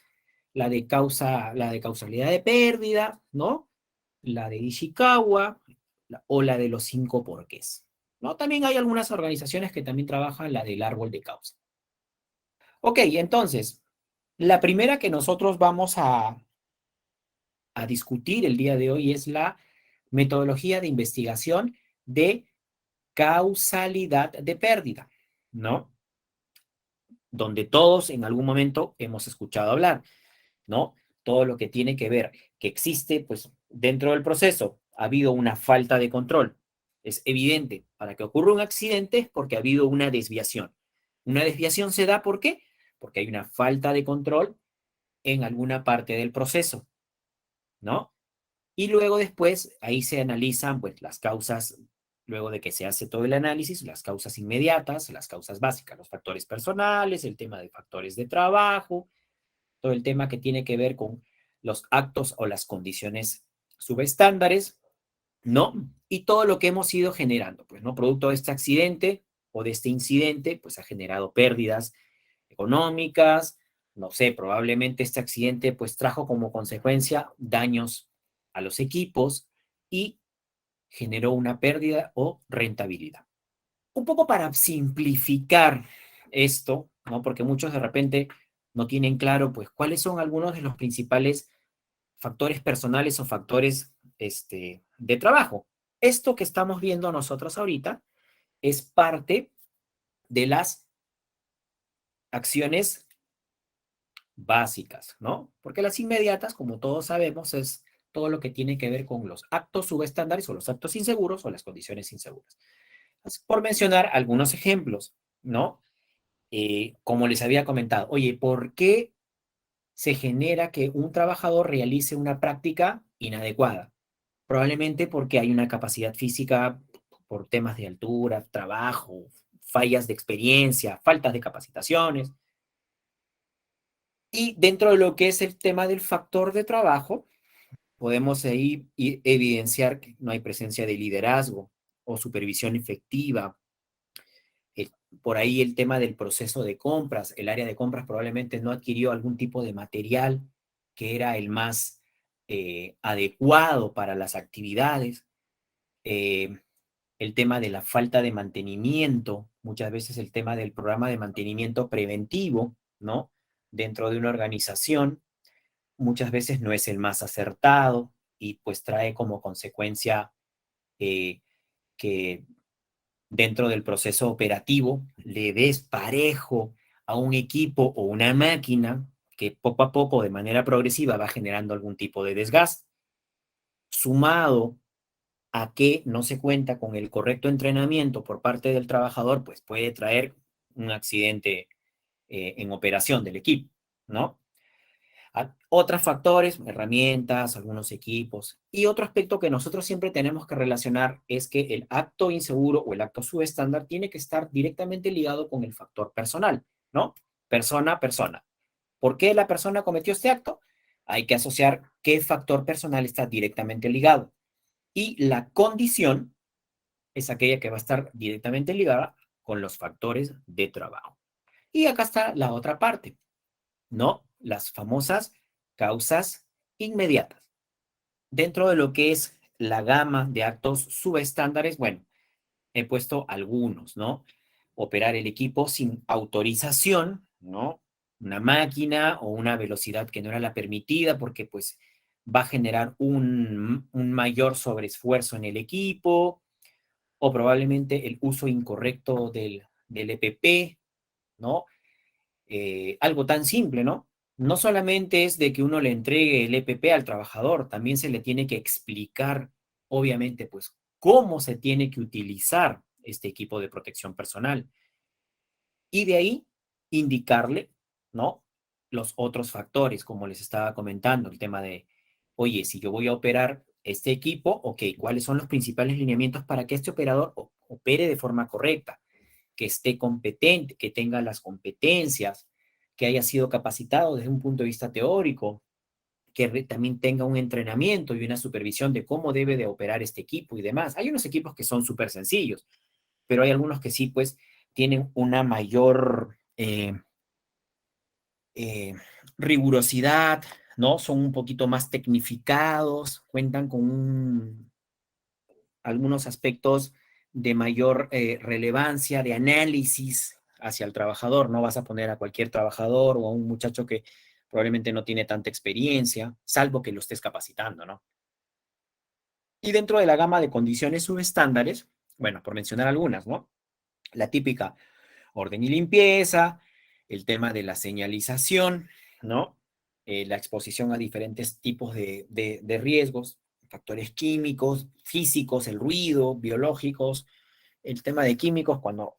La de causalidad de pérdida, ¿no? La de Ishikawa o la de los 5 porqués, ¿no? También hay algunas organizaciones que también trabajan la del árbol de causa. Ok, entonces, la primera que nosotros vamos a discutir el día de hoy es la metodología de investigación de causalidad de pérdida, ¿no? Donde todos en algún momento hemos escuchado hablar, ¿no? Todo lo que tiene que ver, que existe, pues, dentro del proceso, ha habido una falta de control. Es evidente, para que ocurra un accidente es porque ha habido una desviación. Una desviación se da, ¿por qué? Porque hay una falta de control en alguna parte del proceso, ¿no? Y luego después, ahí se analizan, pues, las causas, luego de que se hace todo el análisis, las causas inmediatas, las causas básicas, los factores personales, el tema de factores de trabajo, todo el tema que tiene que ver con los actos o las condiciones subestándares, ¿no? Y todo lo que hemos ido generando, pues, ¿no? Producto de este accidente o de este incidente, pues ha generado pérdidas económicas, no sé, probablemente este accidente, pues, trajo como consecuencia daños a los equipos y generó una pérdida o rentabilidad. Un poco para simplificar esto, ¿no? Porque muchos de repente no tienen claro, pues, cuáles son algunos de los principales factores personales o factores de trabajo. Esto que estamos viendo nosotros ahorita es parte de las acciones básicas, ¿no? Porque las inmediatas, como todos sabemos, es todo lo que tiene que ver con los actos subestándares o los actos inseguros o las condiciones inseguras. Por mencionar algunos ejemplos, ¿no? Como les había comentado, oye, ¿por qué se genera que un trabajador realice una práctica inadecuada? Probablemente porque hay una capacidad física por temas de altura, trabajo, fallas de experiencia, faltas de capacitaciones. Y dentro de lo que es el tema del factor de trabajo, podemos ahí evidenciar que no hay presencia de liderazgo o supervisión efectiva. Por ahí el tema del proceso de compras, el área de compras probablemente no adquirió algún tipo de material que era el más adecuado para las actividades. El tema de la falta de mantenimiento, muchas veces el tema del programa de mantenimiento preventivo, ¿no? Dentro de una organización, muchas veces no es el más acertado y pues trae como consecuencia que dentro del proceso operativo le des parejo a un equipo o una máquina que poco a poco, de manera progresiva, va generando algún tipo de desgaste, sumado a que no se cuenta con el correcto entrenamiento por parte del trabajador, pues puede traer un accidente en operación del equipo, ¿no? Otros factores, herramientas, algunos equipos. Y otro aspecto que nosotros siempre tenemos que relacionar es que el acto inseguro o el acto subestándar tiene que estar directamente ligado con el factor personal, ¿no? Persona a persona. ¿Por qué la persona cometió este acto? Hay que asociar qué factor personal está directamente ligado. Y la condición es aquella que va a estar directamente ligada con los factores de trabajo. Y acá está la otra parte, ¿no? Las famosas causas inmediatas. Dentro de lo que es la gama de actos subestándares, bueno, he puesto algunos, ¿no? Operar el equipo sin autorización, ¿no? Una máquina o una velocidad que no era la permitida porque pues va a generar un mayor sobreesfuerzo en el equipo o probablemente el uso incorrecto del EPP, ¿no? algo tan simple, ¿no? No solamente es de que uno le entregue el EPP al trabajador, también se le tiene que explicar, obviamente, pues, cómo se tiene que utilizar este equipo de protección personal. Y de ahí indicarle, ¿no? Los otros factores, como les estaba comentando, el tema de, oye, si yo voy a operar este equipo, ok, ¿cuáles son los principales lineamientos para que este operador opere de forma correcta? Que esté competente, que tenga las competencias, que haya sido capacitado desde un punto de vista teórico, que también tenga un entrenamiento y una supervisión de cómo debe de operar este equipo y demás. Hay unos equipos que son súper sencillos, pero hay algunos que sí, pues, tienen una mayor eh, rigurosidad, ¿no? Son un poquito más tecnificados, cuentan con algunos aspectos de mayor relevancia, de análisis hacia el trabajador. No vas a poner a cualquier trabajador o a un muchacho que probablemente no tiene tanta experiencia, salvo que lo estés capacitando, ¿no? Y dentro de la gama de condiciones subestándares, bueno, por mencionar algunas, ¿no? La típica orden y limpieza, el tema de la señalización, ¿no? La exposición a diferentes tipos de riesgos, factores químicos, físicos, el ruido, biológicos, el tema de químicos, cuando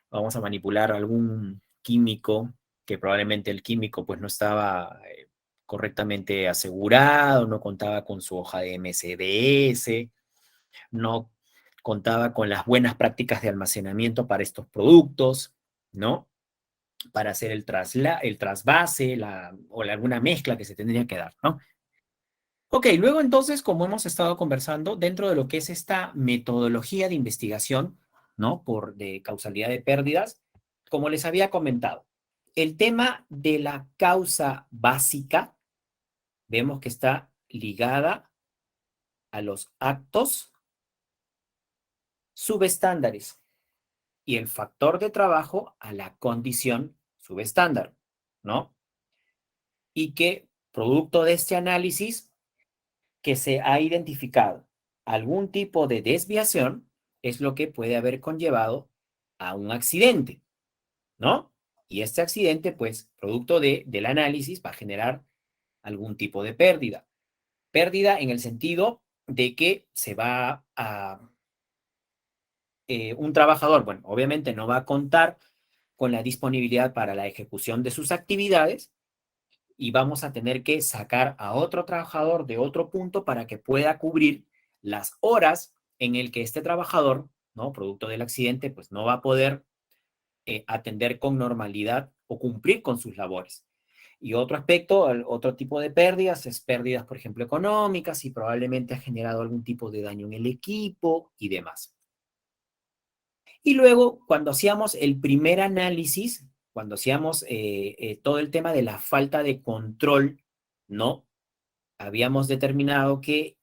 vamos a manipular algún químico, que probablemente el químico pues no estaba correctamente asegurado, no contaba con su hoja de MCDS, no contaba con las buenas prácticas de almacenamiento para estos productos, ¿no? Para hacer el trasvase alguna mezcla que se tendría que dar, ¿no? Ok, luego entonces, como hemos estado conversando, dentro de lo que es esta metodología de investigación, ¿no? De causalidad de pérdidas, como les había comentado, el tema de la causa básica, vemos que está ligada a los actos subestándares y el factor de trabajo a la condición subestándar, ¿no? Y que, producto de este análisis, que se ha identificado algún tipo de desviación, es lo que puede haber conllevado a un accidente, ¿no? Y este accidente, pues, producto del análisis, va a generar algún tipo de pérdida. Pérdida en el sentido de que se va a... un trabajador, bueno, obviamente no va a contar con la disponibilidad para la ejecución de sus actividades y vamos a tener que sacar a otro trabajador de otro punto para que pueda cubrir las horas en el que este trabajador, ¿no? Producto del accidente, pues no va a poder atender con normalidad o cumplir con sus labores. Y otro aspecto, otro tipo de pérdidas, es pérdidas, por ejemplo, económicas y probablemente ha generado algún tipo de daño en el equipo y demás. Y luego, cuando hacíamos el primer análisis, cuando hacíamos todo el tema de la falta de control, ¿no? Habíamos determinado que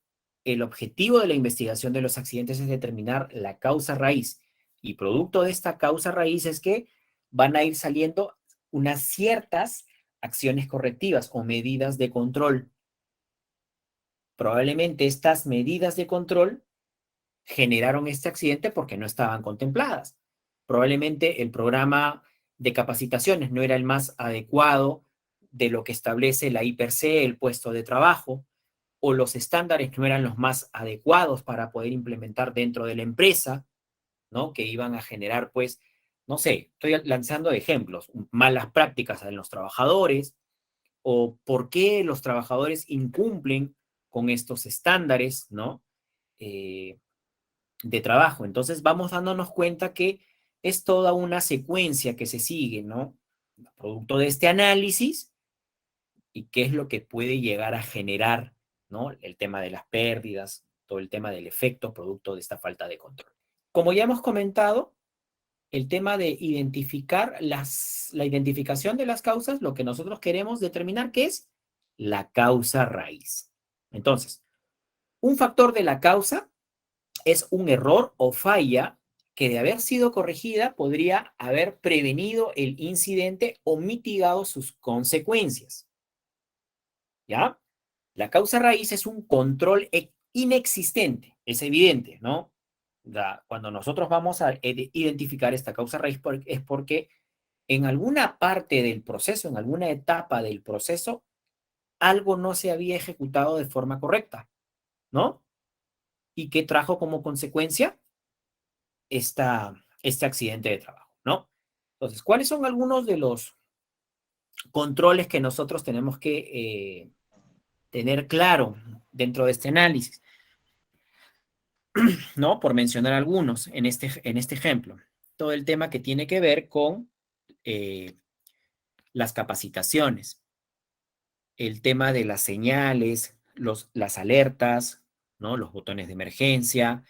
el objetivo de la investigación de los accidentes es determinar la causa raíz. Y producto de esta causa raíz es que van a ir saliendo unas ciertas acciones correctivas o medidas de control. Probablemente estas medidas de control generaron este accidente porque no estaban contempladas. Probablemente el programa de capacitaciones no era el más adecuado de lo que establece la I+C, el puesto de trabajo, o los estándares no eran los más adecuados para poder implementar dentro de la empresa, ¿no? Que iban a generar, pues, no sé, estoy lanzando ejemplos, malas prácticas en los trabajadores, o por qué los trabajadores incumplen con estos estándares, ¿no? Eh, de trabajo. Entonces vamos dándonos cuenta que es toda una secuencia que se sigue, ¿no? Producto de este análisis y qué es lo que puede llegar a generar, ¿no? El tema de las pérdidas, todo el tema del efecto producto de esta falta de control. Como ya hemos comentado, el tema de identificar la identificación de las causas, lo que nosotros queremos determinar qué es la causa raíz. Entonces, un factor de la causa es un error o falla que de haber sido corregida podría haber prevenido el incidente o mitigado sus consecuencias. ¿Ya? La causa raíz es un control inexistente, es evidente, ¿no? Cuando nosotros vamos a identificar esta causa raíz es porque en alguna parte del proceso, en alguna etapa del proceso, algo no se había ejecutado de forma correcta, ¿no? ¿Y qué trajo como consecuencia? Este accidente de trabajo, ¿no? Entonces, ¿cuáles son algunos de los controles que nosotros tenemos que tener claro dentro de este análisis? ¿No? Por mencionar algunos en este ejemplo. Todo el tema que tiene que ver con las capacitaciones, el tema de las señales, las alertas, ¿no? Los botones de emergencia,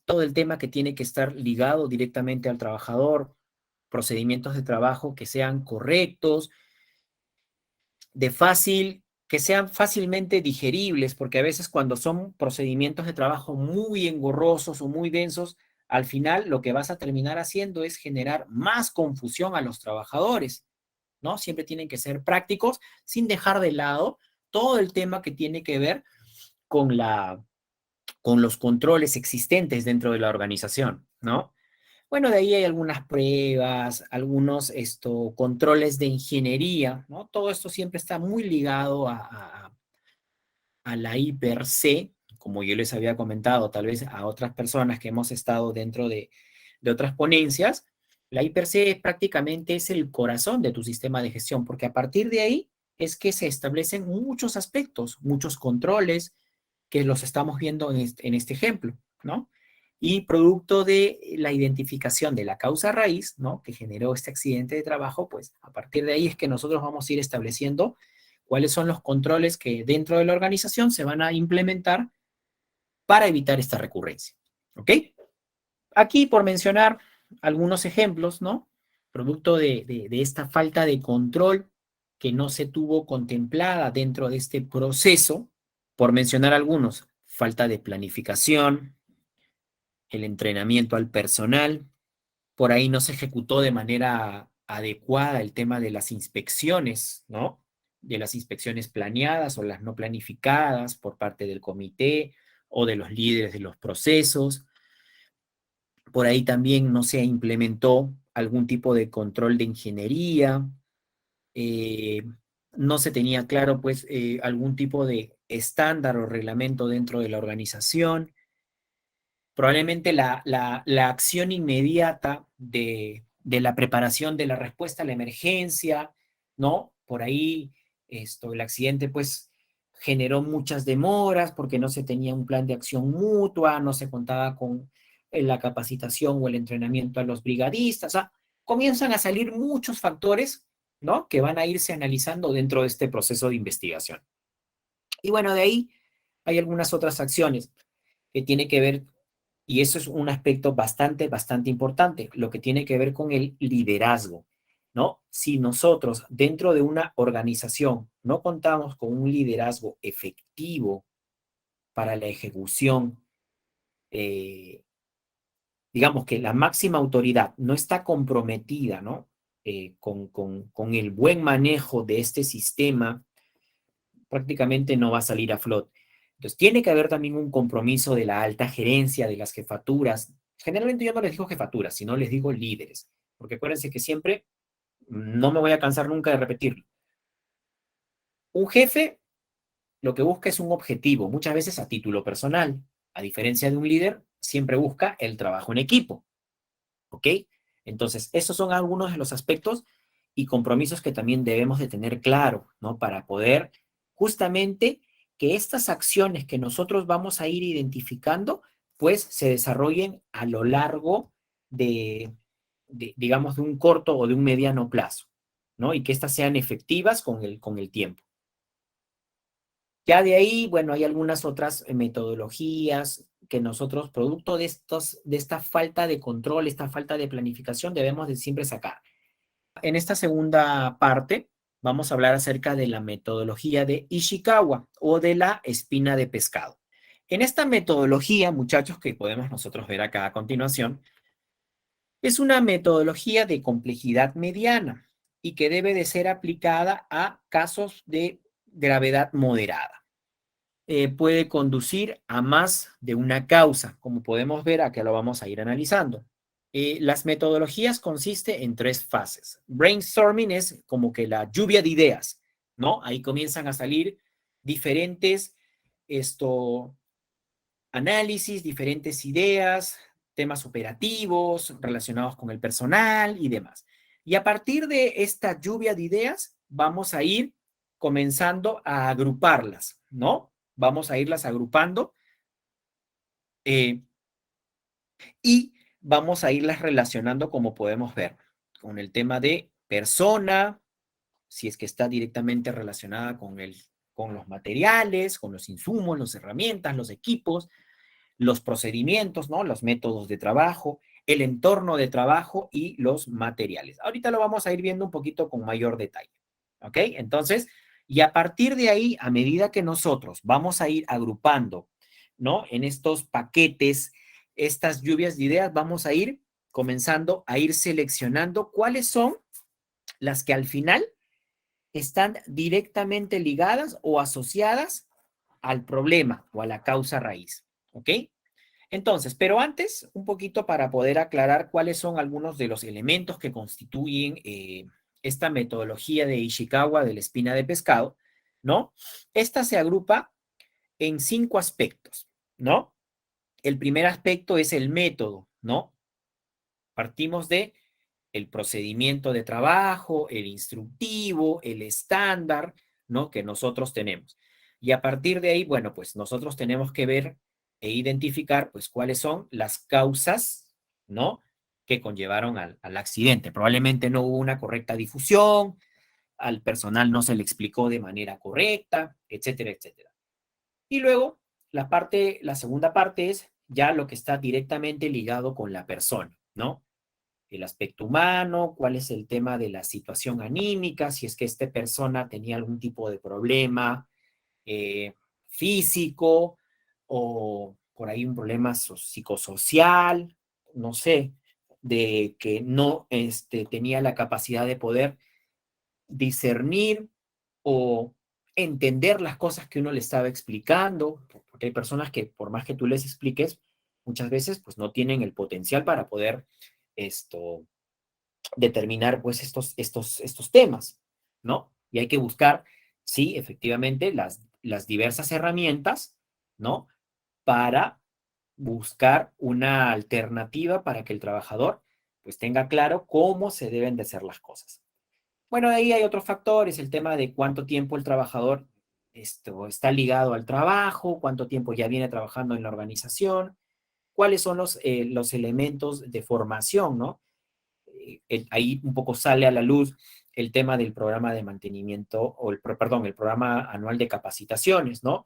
todo el tema que tiene que estar ligado directamente al trabajador, procedimientos de trabajo que sean correctos, que sean fácilmente digeribles, porque a veces cuando son procedimientos de trabajo muy engorrosos o muy densos, al final lo que vas a terminar haciendo es generar más confusión a los trabajadores, ¿no? Siempre tienen que ser prácticos sin dejar de lado todo el tema que tiene que ver con con los controles existentes dentro de la organización, ¿no? Bueno, de ahí hay algunas pruebas, algunos controles de ingeniería, ¿no? Todo esto siempre está muy ligado a la I+C, como yo les había comentado, tal vez a otras personas que hemos estado dentro de otras ponencias. La I+C prácticamente es el corazón de tu sistema de gestión, porque a partir de ahí es que se establecen muchos aspectos, muchos controles que los estamos viendo en este ejemplo, ¿no? Y producto de la identificación de la causa raíz, ¿no? Que generó este accidente de trabajo, pues a partir de ahí es que nosotros vamos a ir estableciendo cuáles son los controles que dentro de la organización se van a implementar para evitar esta recurrencia, ¿ok? Aquí por mencionar algunos ejemplos, ¿no? Producto de esta falta de control que no se tuvo contemplada dentro de este proceso, por mencionar algunos, falta de planificación, el entrenamiento al personal, por ahí no se ejecutó de manera adecuada el tema de las inspecciones, ¿no? De las inspecciones planeadas o las no planificadas por parte del comité o de los líderes de los procesos. Por ahí también no se implementó algún tipo de control de ingeniería, eh, no se tenía claro pues algún tipo de estándar o reglamento dentro de la organización. Probablemente la acción inmediata de la preparación de la respuesta a la emergencia, ¿no? Por ahí el accidente pues generó muchas demoras porque no se tenía un plan de acción mutua, no se contaba con la capacitación o el entrenamiento a los brigadistas, o sea, comienzan a salir muchos factores, ¿no? Que van a irse analizando dentro de este proceso de investigación. Y bueno, de ahí hay algunas otras acciones que tiene que ver, y eso es un aspecto bastante importante, lo que tiene que ver con el liderazgo, ¿no? Si nosotros dentro de una organización no contamos con un liderazgo efectivo para la ejecución, eh, digamos que la máxima autoridad no está comprometida, ¿no? Con el buen manejo de este sistema, prácticamente no va a salir a flote. Entonces, tiene que haber también un compromiso de la alta gerencia, de las jefaturas. Generalmente yo no les digo jefaturas, sino les digo líderes, porque acuérdense que siempre, no me voy a cansar nunca de repetirlo. Un jefe lo que busca es un objetivo, muchas veces a título personal. A diferencia de un líder, siempre busca el trabajo en equipo. ¿Ok? Entonces, esos son algunos de los aspectos y compromisos que también debemos de tener claro, ¿no? Para poder justamente que estas acciones que nosotros vamos a ir identificando, pues se desarrollen a lo largo digamos, de un corto o de un mediano plazo, ¿no? Y que estas sean efectivas con el tiempo. Ya de ahí, bueno, hay algunas otras metodologías que nosotros, producto de esta falta de control, esta falta de planificación, debemos de siempre sacar. En esta segunda parte, vamos a hablar acerca de la metodología de Ishikawa o de la espina de pescado. En esta metodología, muchachos, que podemos nosotros ver acá a continuación, es una metodología de complejidad mediana y que debe de ser aplicada a casos de gravedad moderada. Puede conducir a más de una causa, como podemos ver, acá lo vamos a ir analizando. Las metodologías consisten en 3 fases. Brainstorming es como que la lluvia de ideas, ¿no? Ahí comienzan a salir diferentes análisis, diferentes ideas, temas operativos relacionados con el personal y demás. Y a partir de esta lluvia de ideas, vamos a ir comenzando a agruparlas, ¿no? Vamos a irlas agrupando eh, y vamos a irlas relacionando como podemos ver, con el tema de persona, si es que está directamente relacionada con los materiales, con los insumos, las herramientas, los equipos, los procedimientos, ¿no? Los métodos de trabajo, el entorno de trabajo y los materiales. Ahorita lo vamos a ir viendo un poquito con mayor detalle, ¿ok? Entonces, y a partir de ahí, a medida que nosotros vamos a ir agrupando, ¿no? En estos paquetes, estas lluvias de ideas, vamos a ir comenzando a ir seleccionando cuáles son las que al final están directamente ligadas o asociadas al problema o a la causa raíz, ¿ok? Entonces, pero antes, un poquito para poder aclarar cuáles son algunos de los elementos que constituyen esta metodología de Ishikawa de la espina de pescado, ¿no? Esta se agrupa en 5 aspectos, ¿no? El primer aspecto es el método, ¿no? Partimos de el procedimiento de trabajo, el instructivo, el estándar, ¿no? Que nosotros tenemos. Y a partir de ahí, bueno, pues nosotros tenemos que ver e identificar, pues, cuáles son las causas, ¿no? Que conllevaron al accidente. Probablemente no hubo una correcta difusión, al personal no se le explicó de manera correcta, etcétera, etcétera. Y luego, la segunda parte es ya lo que está directamente ligado con la persona, ¿no? El aspecto humano, cuál es el tema de la situación anímica, si es que esta persona tenía algún tipo de problema físico o por ahí un problema psicosocial, no sé, de que no tenía la capacidad de poder discernir o entender las cosas que uno le estaba explicando, porque hay personas que por más que tú les expliques, muchas veces pues no tienen el potencial para poder esto determinar pues estos temas, ¿no? Y hay que buscar, sí, efectivamente, las diversas herramientas, ¿no? Para buscar una alternativa para que el trabajador pues tenga claro cómo se deben de hacer las cosas. Bueno, ahí hay otros factores, el tema de cuánto tiempo el trabajador está ligado al trabajo, cuánto tiempo ya viene trabajando en la organización, cuáles son los elementos de formación, ¿no? Ahí un poco sale a la luz el tema del programa de mantenimiento, perdón, el programa anual de capacitaciones, ¿no?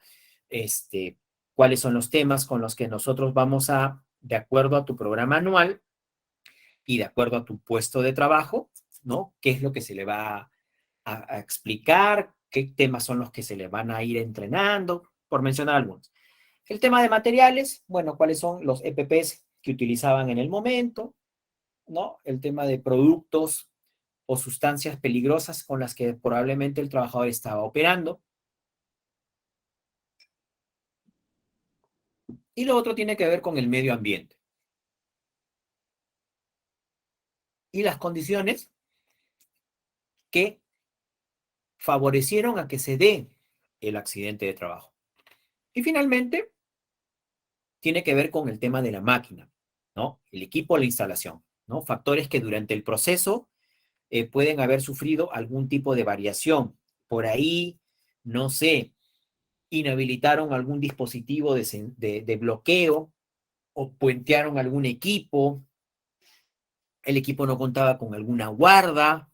Cuáles son los temas con los que nosotros vamos a, de acuerdo a tu programa anual y de acuerdo a tu puesto de trabajo, ¿no? ¿Qué es lo que se le va a explicar? ¿Qué temas son los que se le van a ir entrenando? Por mencionar algunos. El tema de materiales, bueno, cuáles son los EPPs que utilizaban en el momento, ¿no? El tema de productos o sustancias peligrosas con las que probablemente el trabajador estaba operando. Y lo otro tiene que ver con el medio ambiente y las condiciones que favorecieron a que se dé el accidente de trabajo. Y finalmente, tiene que ver con el tema de la máquina, ¿no? El equipo, la instalación, ¿no? Factores que durante el proceso pueden haber sufrido algún tipo de variación. Por ahí, no sé, inhabilitaron algún dispositivo de bloqueo o puentearon algún equipo, el equipo no contaba con alguna guarda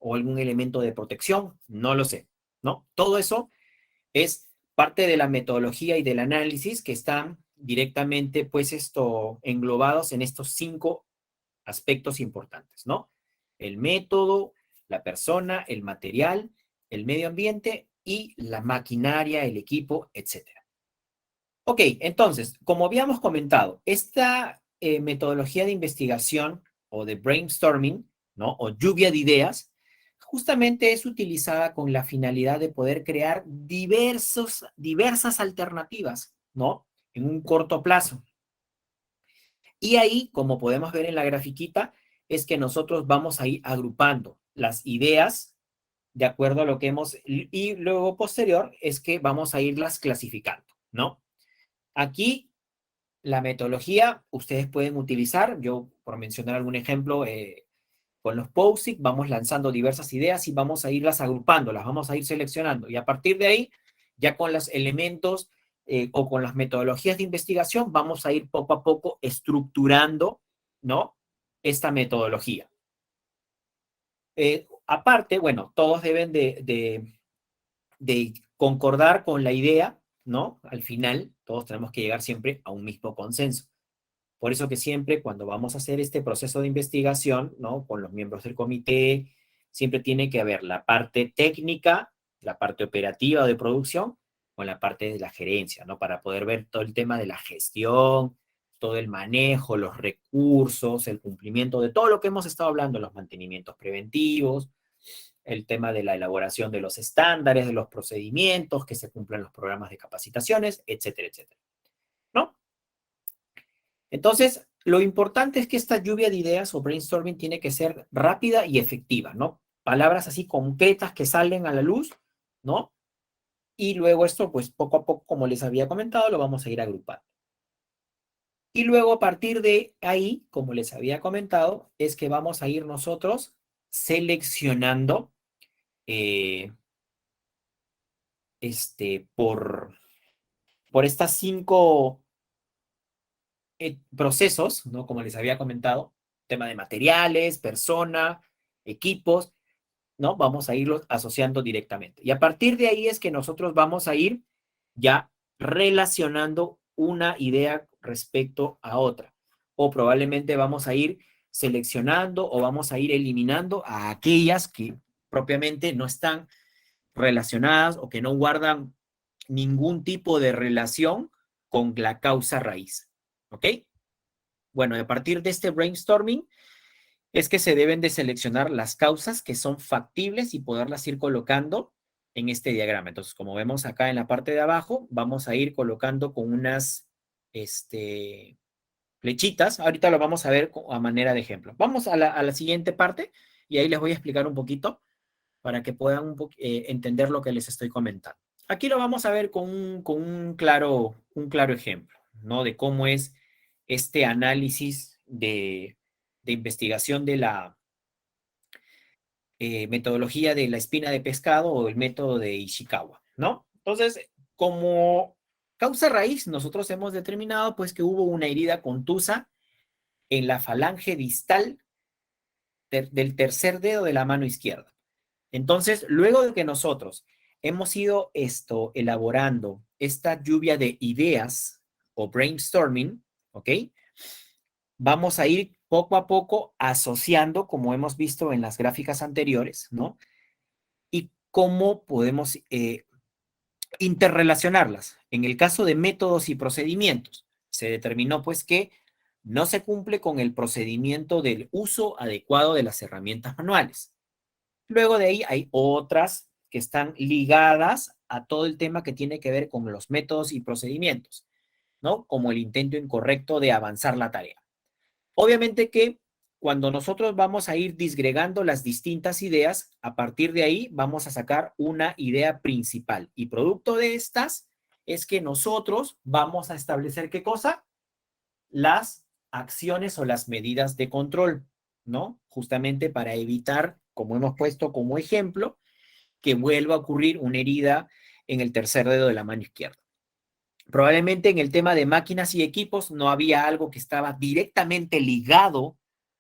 o algún elemento de protección, no lo sé, ¿no? Todo eso es parte de la metodología y del análisis que están directamente, pues, englobados en estos 5 aspectos importantes, ¿no? El método, la persona, el material, el medio ambiente y la maquinaria, el equipo, etcétera. Ok, entonces, como habíamos comentado, esta metodología de investigación o de brainstorming, ¿no? O lluvia de ideas, justamente es utilizada con la finalidad de poder crear diversas alternativas, ¿no? En un corto plazo. Y ahí, como podemos ver en la grafiquita, es que nosotros vamos a ir agrupando las ideas de acuerdo a lo que hemos, y luego posterior es que vamos a irlas clasificando, ¿no? Aquí la metodología ustedes pueden utilizar, yo por mencionar algún ejemplo, con los POSIT vamos lanzando diversas ideas y vamos a irlas agrupando, las vamos a ir seleccionando. Y a partir de ahí, ya con los elementos o con las metodologías de investigación, vamos a ir poco a poco estructurando, ¿no? Esta metodología. Aparte, bueno, todos deben de concordar con la idea, ¿no? Al final, todos tenemos que llegar siempre a un mismo consenso. Por eso que siempre cuando vamos a hacer este proceso de investigación, ¿no? Con los miembros del comité, siempre tiene que haber la parte técnica, la parte operativa de producción, con la parte de la gerencia, ¿no? Para poder ver todo el tema de la gestión, todo el manejo, los recursos, el cumplimiento de todo lo que hemos estado hablando, los mantenimientos preventivos, el tema de la elaboración de los estándares, de los procedimientos, que se cumplan los programas de capacitaciones, etcétera, etcétera, ¿no? Entonces, lo importante es que esta lluvia de ideas o brainstorming tiene que ser rápida y efectiva, ¿no? Palabras así concretas que salen a la luz, ¿no? Y luego esto, pues poco a poco, como les había comentado, lo vamos a ir agrupando. Y luego a partir de ahí, como les había comentado, es que vamos a ir nosotros seleccionando por estas 5 procesos, ¿no? Como les había comentado, tema de materiales, persona, equipos, ¿no? Vamos a irlos asociando directamente. Y a partir de ahí es que nosotros vamos a ir ya relacionando una idea respecto a otra. O probablemente vamos a ir seleccionando o vamos a ir eliminando a aquellas que propiamente no están relacionadas o que no guardan ningún tipo de relación con la causa raíz. ¿Ok? Bueno, a partir de este brainstorming es que se deben de seleccionar las causas que son factibles y poderlas ir colocando en este diagrama. Entonces, como vemos acá en la parte de abajo, vamos a ir colocando con unas flechitas. Ahorita lo vamos a ver a manera de ejemplo. Vamos a la siguiente parte y ahí les voy a explicar un poquito para que puedan entender lo que les estoy comentando. Aquí lo vamos a ver con un claro ejemplo, ¿no? De cómo es este análisis de investigación de la metodología de la espina de pescado o el método de Ishikawa, ¿no? Entonces, como causa raíz, nosotros hemos determinado pues que hubo una herida contusa en la falange distal del tercer dedo de la mano izquierda. Entonces, luego de que nosotros hemos ido elaborando esta lluvia de ideas o brainstorming, ¿ok? Vamos a ir poco a poco asociando, como hemos visto en las gráficas anteriores, ¿no? Y cómo podemos interrelacionarlas. En el caso de métodos y procedimientos, se determinó pues que no se cumple con el procedimiento del uso adecuado de las herramientas manuales. Luego de ahí hay otras que están ligadas a todo el tema que tiene que ver con los métodos y procedimientos, ¿no? Como el intento incorrecto de avanzar la tarea. Obviamente que cuando nosotros vamos a ir disgregando las distintas ideas, a partir de ahí vamos a sacar una idea principal. Y producto de estas es que nosotros vamos a establecer ¿qué cosa? Las acciones o las medidas de control, ¿no? Justamente para evitar, como hemos puesto como ejemplo, que vuelva a ocurrir una herida en el tercer dedo de la mano izquierda. Probablemente en el tema de máquinas y equipos no había algo que estaba directamente ligado,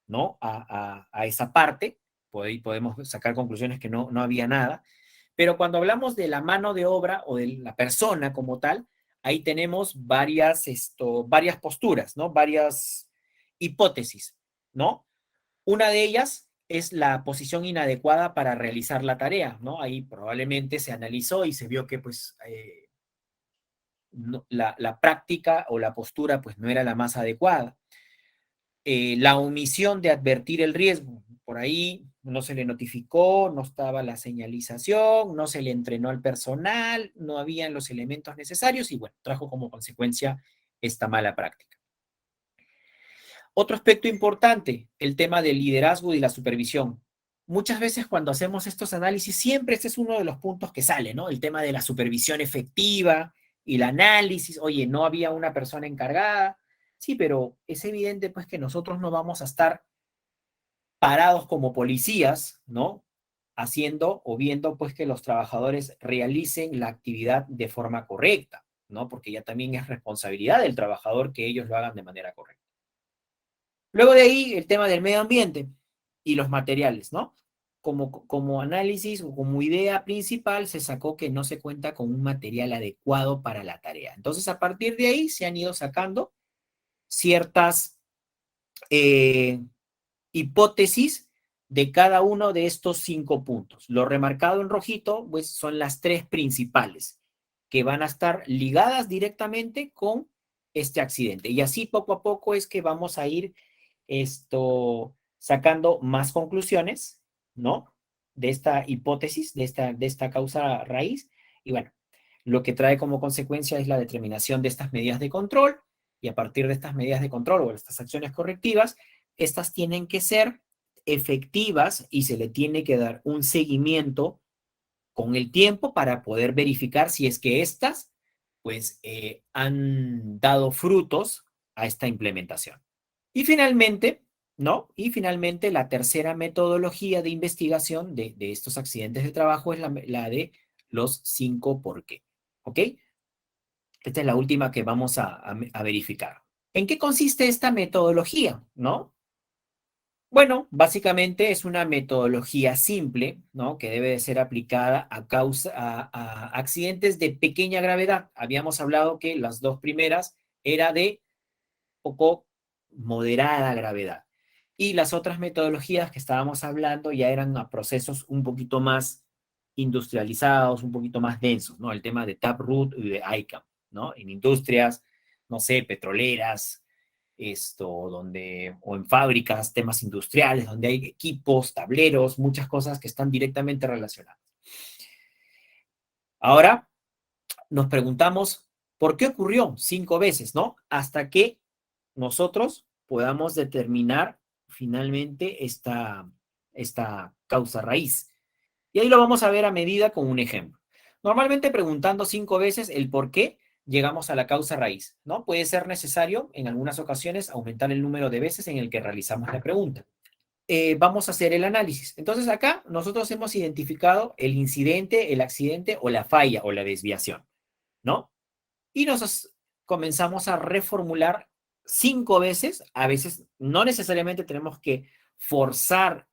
¿no? a esa parte. Podemos sacar conclusiones que no había nada. Pero cuando hablamos de la mano de obra o de la persona como tal, ahí tenemos varias posturas, ¿no? Varias hipótesis, ¿no? Una de ellas es la posición inadecuada para realizar la tarea, ¿no? Ahí probablemente se analizó y se vio que pues la práctica o la postura pues no era la más adecuada. La omisión de advertir el riesgo, por ahí no se le notificó, no estaba la señalización, no se le entrenó al personal, no habían los elementos necesarios y bueno, trajo como consecuencia esta mala práctica. Otro aspecto importante, el tema del liderazgo y la supervisión. Muchas veces cuando hacemos estos análisis, siempre este es uno de los puntos que sale, ¿no? El tema de la supervisión efectiva y el análisis. Oye, no había una persona encargada. Sí, pero es evidente pues que nosotros no vamos a estar parados como policías, ¿no? Haciendo o viendo pues que los trabajadores realicen la actividad de forma correcta, ¿no? Porque ya también es responsabilidad del trabajador que ellos lo hagan de manera correcta. Luego de ahí, el tema del medio ambiente y los materiales, ¿no? Como análisis o como idea principal, se sacó que no se cuenta con un material adecuado para la tarea. Entonces, a partir de ahí, se han ido sacando ciertas hipótesis de cada uno de estos 5 puntos. Lo remarcado en rojito, pues son las 3 principales, que van a estar ligadas directamente con este accidente. Y así poco a poco es que vamos a ir sacando más conclusiones, ¿no? De esta hipótesis, de esta causa raíz. Y bueno, lo que trae como consecuencia es la determinación de estas medidas de control, y a partir de estas medidas de control o de estas acciones correctivas, estas tienen que ser efectivas y se le tiene que dar un seguimiento con el tiempo para poder verificar si es que estas pues han dado frutos a esta implementación. Y finalmente, ¿no? Y finalmente la tercera metodología de investigación de estos accidentes de trabajo es la de los 5 por qué. ¿Ok? Esta es la última que vamos a verificar. ¿En qué consiste esta metodología? ¿No? Bueno, básicamente es una metodología simple, ¿no? Que debe de ser aplicada a accidentes de pequeña gravedad. Habíamos hablado que las 2 primeras era de poco moderada gravedad. Y las otras metodologías que estábamos hablando ya eran a procesos un poquito más industrializados, un poquito más densos, ¿no? El tema de Taproot y de ICAM, ¿no? En industrias, no sé, petroleras, o en fábricas, temas industriales, donde hay equipos, tableros, muchas cosas que están directamente relacionadas. Ahora nos preguntamos, ¿por qué ocurrió 5 veces, no? Hasta que nosotros podamos determinar finalmente esta causa raíz. Y ahí lo vamos a ver a medida con un ejemplo. Normalmente preguntando 5 veces el por qué llegamos a la causa raíz, ¿no? Puede ser necesario en algunas ocasiones aumentar el número de veces en el que realizamos la pregunta. Vamos a hacer el análisis. Entonces acá nosotros hemos identificado el incidente, el accidente o la falla o la desviación, ¿no? Y nos comenzamos a reformular 5 veces. A veces no necesariamente tenemos que forzar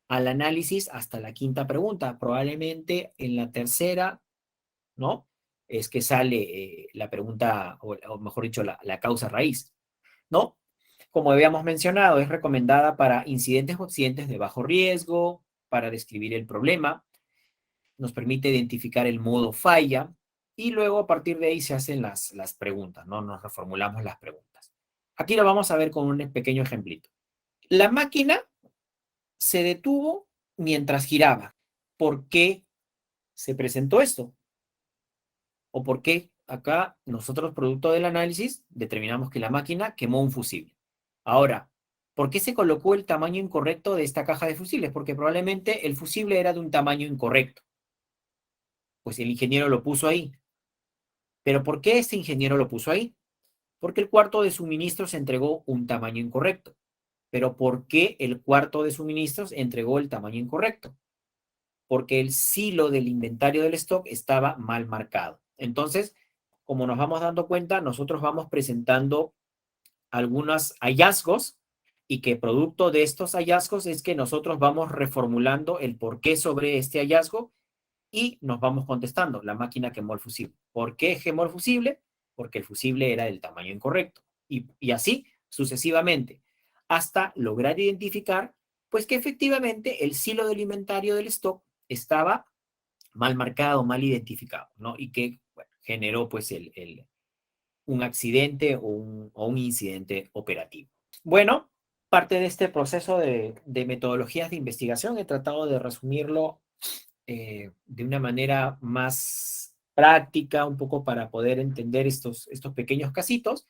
al análisis hasta la quinta pregunta. Probablemente en la tercera, ¿no? Es que sale la pregunta, o mejor dicho, la causa raíz, ¿no? Como habíamos mencionado, es recomendada para incidentes o accidentes de bajo riesgo, para describir el problema, nos permite identificar el modo falla, y luego a partir de ahí se hacen las preguntas, ¿no? Nos reformulamos las preguntas. Aquí lo vamos a ver con un pequeño ejemplito. La máquina se detuvo mientras giraba. ¿Por qué se presentó esto? ¿O por qué acá nosotros, producto del análisis, determinamos que la máquina quemó un fusible? Ahora, ¿por qué se colocó el tamaño incorrecto de esta caja de fusibles? Porque probablemente el fusible era de un tamaño incorrecto. Pues el ingeniero lo puso ahí. ¿Pero por qué este ingeniero lo puso ahí? Porque el cuarto de suministros entregó un tamaño incorrecto. ¿Pero por qué el cuarto de suministros entregó el tamaño incorrecto? Porque el silo del inventario del stock estaba mal marcado. Entonces, como nos vamos dando cuenta, nosotros vamos presentando algunos hallazgos, y que producto de estos hallazgos es que nosotros vamos reformulando el porqué sobre este hallazgo, y nos vamos contestando, la máquina quemó el fusible. ¿Por qué quemó el fusible? Porque el fusible era del tamaño incorrecto. Y así sucesivamente, hasta lograr identificar, pues que efectivamente el silo del inventario del stock estaba mal marcado, mal identificado, ¿no? Y que bueno, generó pues un accidente o un incidente operativo. Bueno, parte de este proceso de metodologías de investigación he tratado de resumirlo de una manera más práctica, un poco para poder entender estos pequeños casitos.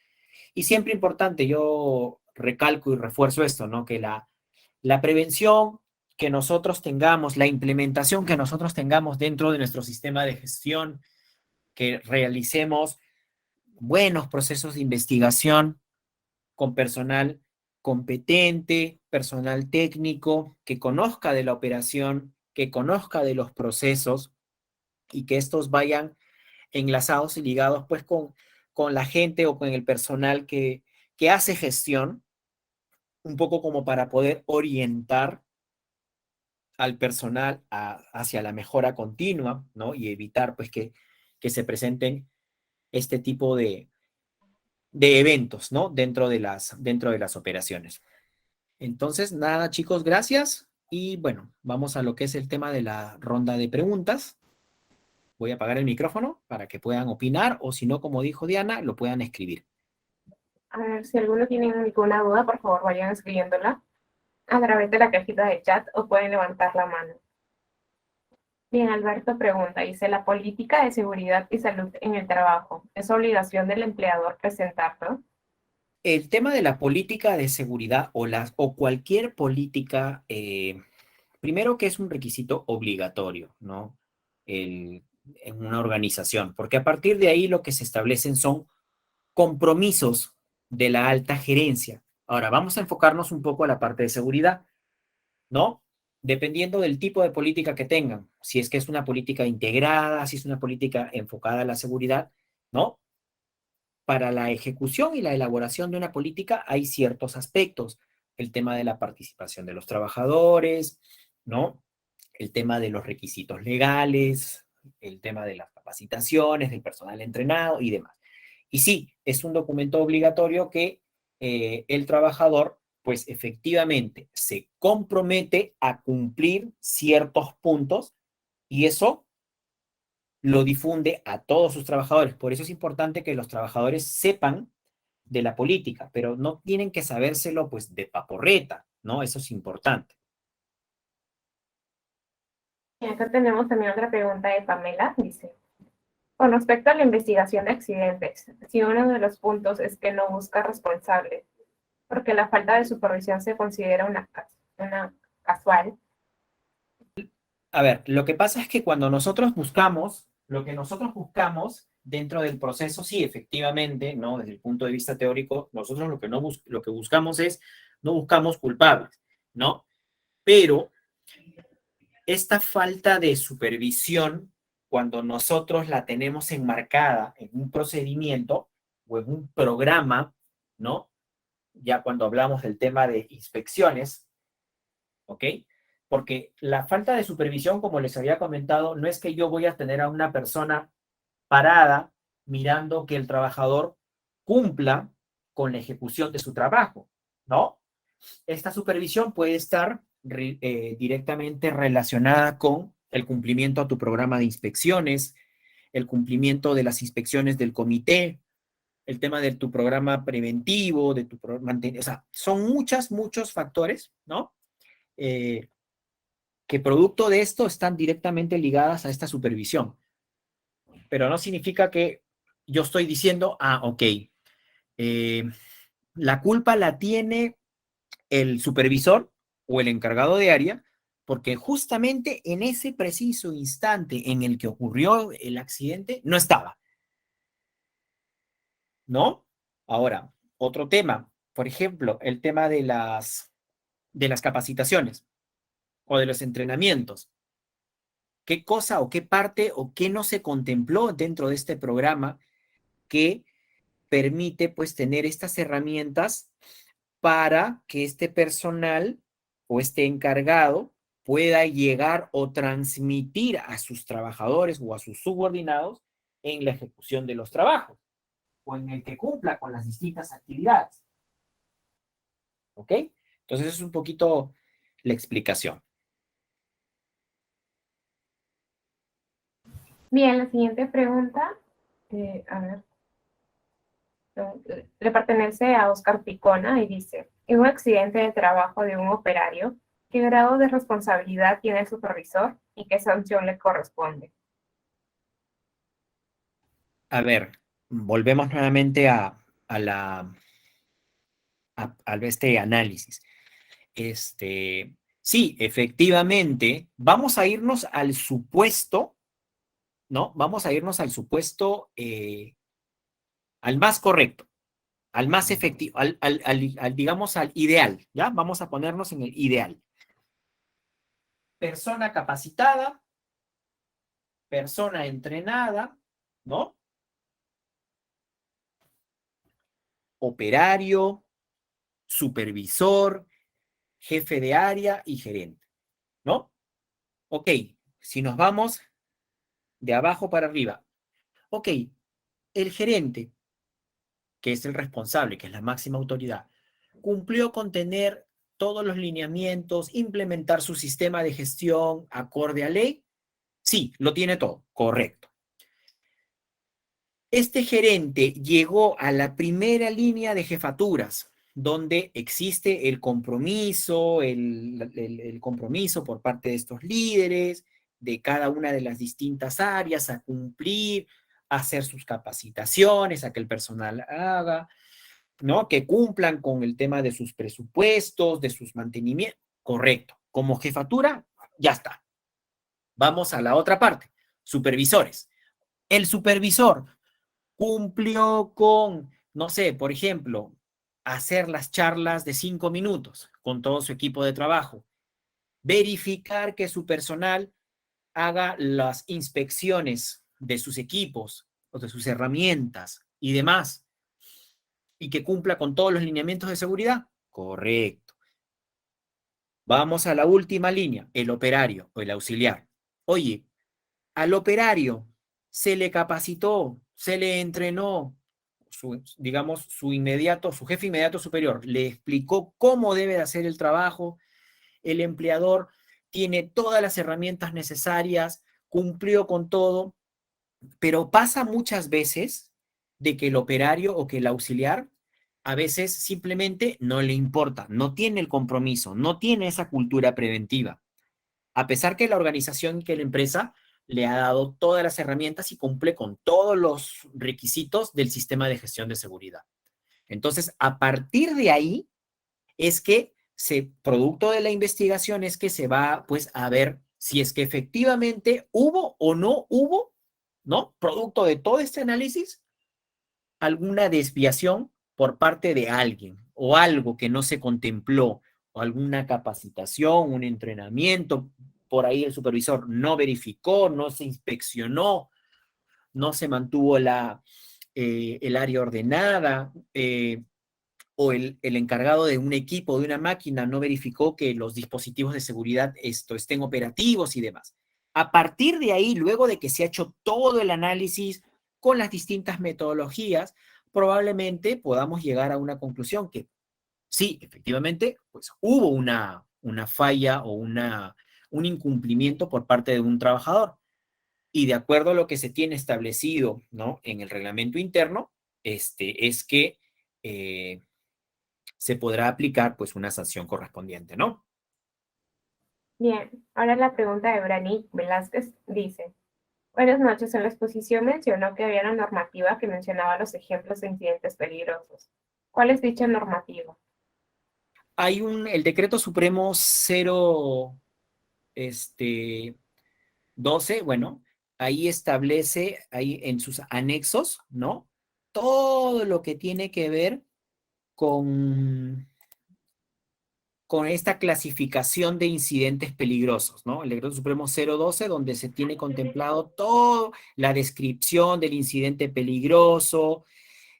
Y siempre importante, yo recalco y refuerzo esto, ¿no? Que la prevención que nosotros tengamos, la implementación que nosotros tengamos dentro de nuestro sistema de gestión, que realicemos buenos procesos de investigación con personal competente, personal técnico, que conozca de la operación, que conozca de los procesos y que estos vayan enlazados y ligados pues con la gente o con el personal que hace gestión, un poco como para poder orientar al personal hacia la mejora continua, ¿no? Y evitar pues que se presenten este tipo de eventos, ¿no? Dentro de las operaciones. Entonces, nada, chicos, gracias. Y bueno, vamos a lo que es el tema de la ronda de preguntas. Voy a apagar el micrófono para que puedan opinar o si no, como dijo Diana, lo puedan escribir. A ver, si alguno tiene alguna duda, por favor vayan escribiéndola a través de la cajita de chat o pueden levantar la mano. Bien, Alberto pregunta, dice, ¿la política de seguridad y salud en el trabajo es obligación del empleador presentarlo? El tema de la política de seguridad o cualquier política, primero que es un requisito obligatorio, ¿no? En una organización, porque a partir de ahí lo que se establecen son compromisos de la alta gerencia. Ahora, vamos a enfocarnos un poco a la parte de seguridad, ¿no? Dependiendo del tipo de política que tengan, si es que es una política integrada, si es una política enfocada a la seguridad, ¿no? Para la ejecución y la elaboración de una política hay ciertos aspectos. El tema de la participación de los trabajadores, ¿no? El tema de los requisitos legales, el tema de las capacitaciones, del personal entrenado y demás. Y sí, es un documento obligatorio que el trabajador, pues efectivamente, se compromete a cumplir ciertos puntos y eso lo difunde a todos sus trabajadores. Por eso es importante que los trabajadores sepan de la política, pero no tienen que sabérselo pues de paporreta, ¿no? Eso es importante. Y acá tenemos también otra pregunta de Pamela, dice, con respecto a la investigación de accidentes, si uno de los puntos es que no busca responsables, porque la falta de supervisión se considera una casual. A ver, lo que pasa es que cuando nosotros buscamos, lo que nosotros buscamos dentro del proceso, sí, efectivamente, ¿no? Desde el punto de vista teórico, nosotros lo que buscamos es, no buscamos culpables, ¿no? Pero esta falta de supervisión, cuando nosotros la tenemos enmarcada en un procedimiento o en un programa, ¿no? Ya cuando hablamos del tema de inspecciones, ¿ok? Porque la falta de supervisión, como les había comentado, no es que yo voy a tener a una persona parada mirando que el trabajador cumpla con la ejecución de su trabajo, ¿no? Esta supervisión puede estar directamente relacionada con el cumplimiento a tu programa de inspecciones, el cumplimiento de las inspecciones del comité, el tema de tu programa preventivo, de tu programa, o sea, son muchos factores, ¿no? Eh, que producto de esto están directamente ligadas a esta supervisión. Pero no significa que yo estoy diciendo, ok, eh, la culpa la tiene el supervisor o el encargado de área, porque justamente en ese preciso instante en el que ocurrió el accidente, no estaba, ¿no? Ahora, otro tema, por ejemplo, el tema de las capacitaciones o de los entrenamientos. ¿Qué cosa o qué parte o qué no se contempló dentro de este programa que permite pues tener estas herramientas para que este personal o este encargado pueda llegar o transmitir a sus trabajadores o a sus subordinados en la ejecución de los trabajos o en el que cumpla con las distintas actividades? ¿Ok? Entonces es un poquito la explicación. Bien, la siguiente pregunta, a ver, le pertenece a Oscar Picona y dice, en un accidente de trabajo de un operario, ¿qué grado de responsabilidad tiene el supervisor y qué sanción le corresponde? A ver, volvemos nuevamente este análisis. Sí, efectivamente, vamos a irnos al supuesto, ¿no? Vamos a irnos al supuesto, al más correcto, al más efectivo, digamos, al ideal, ¿ya? Vamos a ponernos en el ideal. Persona capacitada, persona entrenada, ¿no? Operario, supervisor, jefe de área y gerente, ¿no? Ok, si nos vamos de abajo para arriba. Ok, el gerente, que es el responsable, que es la máxima autoridad, cumplió con tener todos los lineamientos, implementar su sistema de gestión acorde a ley. Sí, lo tiene todo, correcto. Este gerente llegó a la primera línea de jefaturas, donde existe el compromiso, el compromiso por parte de estos líderes, de cada una de las distintas áreas, a cumplir, a hacer sus capacitaciones, a que el personal haga, ¿no? Que cumplan con el tema de sus presupuestos, de sus mantenimientos. Correcto. Como jefatura, ya está. Vamos a la otra parte. Supervisores. El supervisor cumplió con, no sé, por ejemplo, hacer las charlas de 5 minutos con todo su equipo de trabajo, verificar que su personal haga las inspecciones de sus equipos o de sus herramientas y demás, y que cumpla con todos los lineamientos de seguridad. Correcto. Vamos a la última línea, el operario o el auxiliar. Oye, al operario se le capacitó, se le entrenó, digamos, su jefe inmediato superior le explicó cómo debe de hacer el trabajo, el empleador tiene todas las herramientas necesarias, cumplió con todo, pero pasa muchas veces de que el operario o que el auxiliar a veces simplemente no le importa, no tiene el compromiso, no tiene esa cultura preventiva, a pesar que la organización, que la empresa le ha dado todas las herramientas y cumple con todos los requisitos del sistema de gestión de seguridad. Entonces, a partir de ahí es que producto de la investigación es que se va pues a ver si es que efectivamente hubo o no hubo, ¿no? Producto de todo este análisis, alguna desviación por parte de alguien o algo que no se contempló o alguna capacitación, un entrenamiento, por ahí el supervisor no verificó, no se inspeccionó, no se mantuvo el área ordenada, o el encargado de un equipo, de una máquina, no verificó que los dispositivos de seguridad estén operativos y demás. A partir de ahí, luego de que se ha hecho todo el análisis con las distintas metodologías, probablemente podamos llegar a una conclusión que sí, efectivamente, pues hubo una falla o un incumplimiento por parte de un trabajador. Y de acuerdo a lo que se tiene establecido, ¿no? En el reglamento interno, es que se podrá aplicar pues una sanción correspondiente, ¿no? Bien, ahora la pregunta de Brani Velázquez dice, buenas noches, en la exposición mencionó que había una normativa que mencionaba los ejemplos de incidentes peligrosos. ¿Cuál es dicha normativa? Hay el decreto supremo 12, bueno, ahí establece, ahí en sus anexos, ¿no? Todo lo que tiene que ver con, con esta clasificación de incidentes peligrosos, ¿no? El decreto supremo 012, donde se tiene contemplado toda la descripción del incidente peligroso,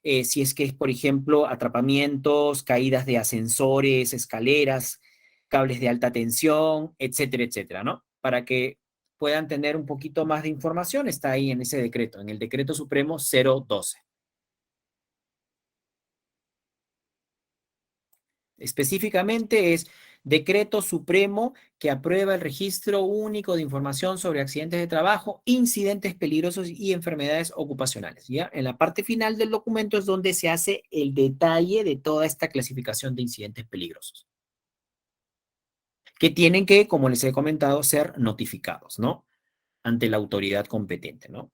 si es que es, por ejemplo, atrapamientos, caídas de ascensores, escaleras, cables de alta tensión, etcétera, etcétera, ¿no? Para que puedan tener un poquito más de información, está ahí en ese decreto, en el decreto supremo 012. Específicamente es decreto supremo que aprueba el registro único de información sobre accidentes de trabajo, incidentes peligrosos y enfermedades ocupacionales. ¿Ya? En la parte final del documento es donde se hace el detalle de toda esta clasificación de incidentes peligrosos, que tienen que, como les he comentado, ser notificados, ¿no? Ante la autoridad competente, ¿no?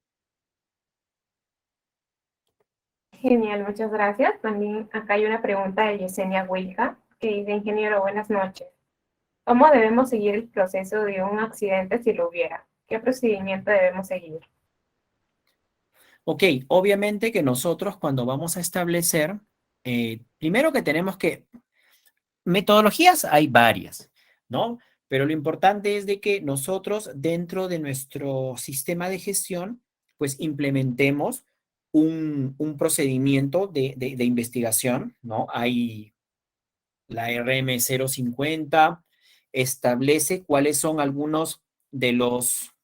Genial, muchas gracias. También acá hay una pregunta de Yesenia Huilca, que dice, ingeniero, buenas noches. ¿Cómo debemos seguir el proceso de un accidente si lo hubiera? ¿Qué procedimiento debemos seguir? Ok, obviamente que nosotros cuando vamos a establecer, primero que tenemos que, metodologías hay varias, ¿no? Pero lo importante es de que nosotros dentro de nuestro sistema de gestión, pues implementemos un procedimiento de investigación, ¿no? Hay la RM 050, establece cuáles son algunos de los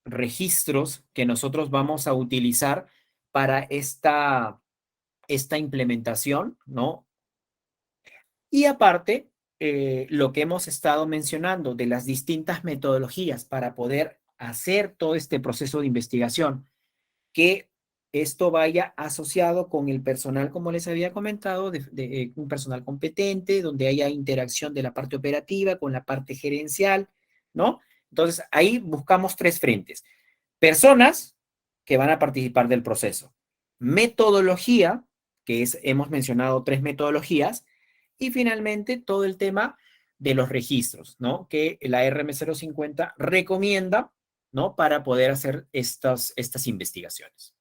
registros que nosotros vamos a utilizar para esta implementación, ¿no? Y aparte, lo que hemos estado mencionando de las distintas metodologías para poder hacer todo este proceso de investigación, que esto vaya asociado con el personal, como les había comentado, de un personal competente, donde haya interacción de la parte operativa con la parte gerencial, ¿no? Entonces, ahí buscamos tres frentes. Personas que van a participar del proceso. Metodología, que es, hemos mencionado tres metodologías, y finalmente todo el tema de los registros, ¿no? Que la RM 050 recomienda, ¿no? Para poder hacer estas investigaciones.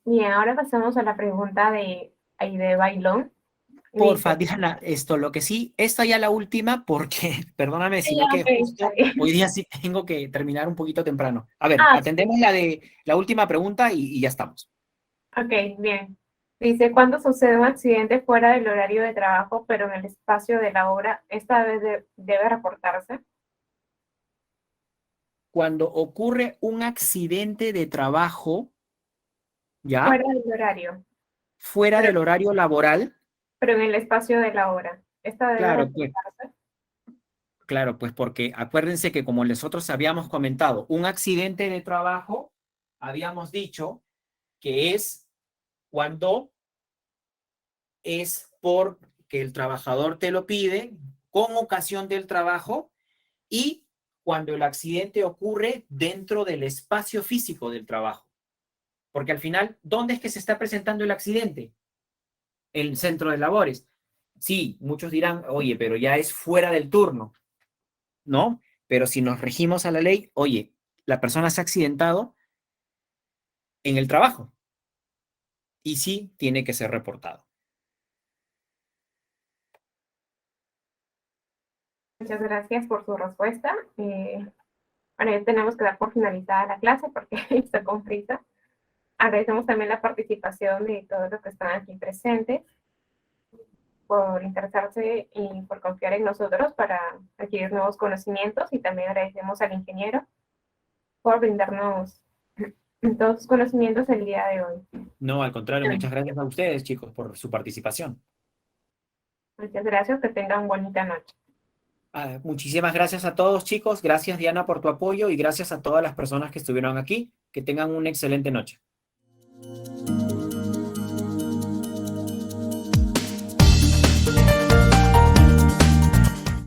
Bien, ahora pasamos a la pregunta de Aide Bailón. Porfa, Dice, Diana, esto, lo que sí, esta ya la última, porque, perdóname, sí, sino que ok, está justo bien. hoy día sí tengo que terminar un poquito temprano. A ver, Ah, sí, atendemos la última pregunta y ya estamos. ok, bien. Dice, ¿cuándo sucede un accidente fuera del horario de trabajo, pero en el espacio de la obra, esta vez debe reportarse? Cuando ocurre un accidente de trabajo, ¿ya? Fuera del horario, Fuera pero, del horario laboral, pero en el espacio de la obra. Esta debe claro, pues, reportarse. claro, pues porque acuérdense que como nosotros habíamos comentado, un accidente de trabajo, habíamos dicho que es cuando es porque el trabajador te lo pide con ocasión del trabajo y cuando el accidente ocurre dentro del espacio físico del trabajo. Porque al final, ¿dónde es que se está presentando el accidente? El centro de labores. Sí, muchos dirán, oye, pero ya es fuera del turno, ¿no? Pero si nos regimos a la ley, oye, la persona se ha accidentado en el trabajo y sí tiene que ser reportado. Muchas gracias por su respuesta. Bueno, ya tenemos que dar por finalizada la clase porque está con prisa. Agradecemos también la participación de todos los que están aquí presentes por interesarse y por confiar en nosotros para adquirir nuevos conocimientos, y también agradecemos al ingeniero por brindarnos todos sus conocimientos el día de hoy. No, al contrario, muchas gracias a ustedes, chicos, por su participación. Muchas gracias, que tengan bonita noche. Muchísimas gracias a todos, chicos. Gracias, Diana, por tu apoyo y gracias a todas las personas que estuvieron aquí. Que tengan una excelente noche.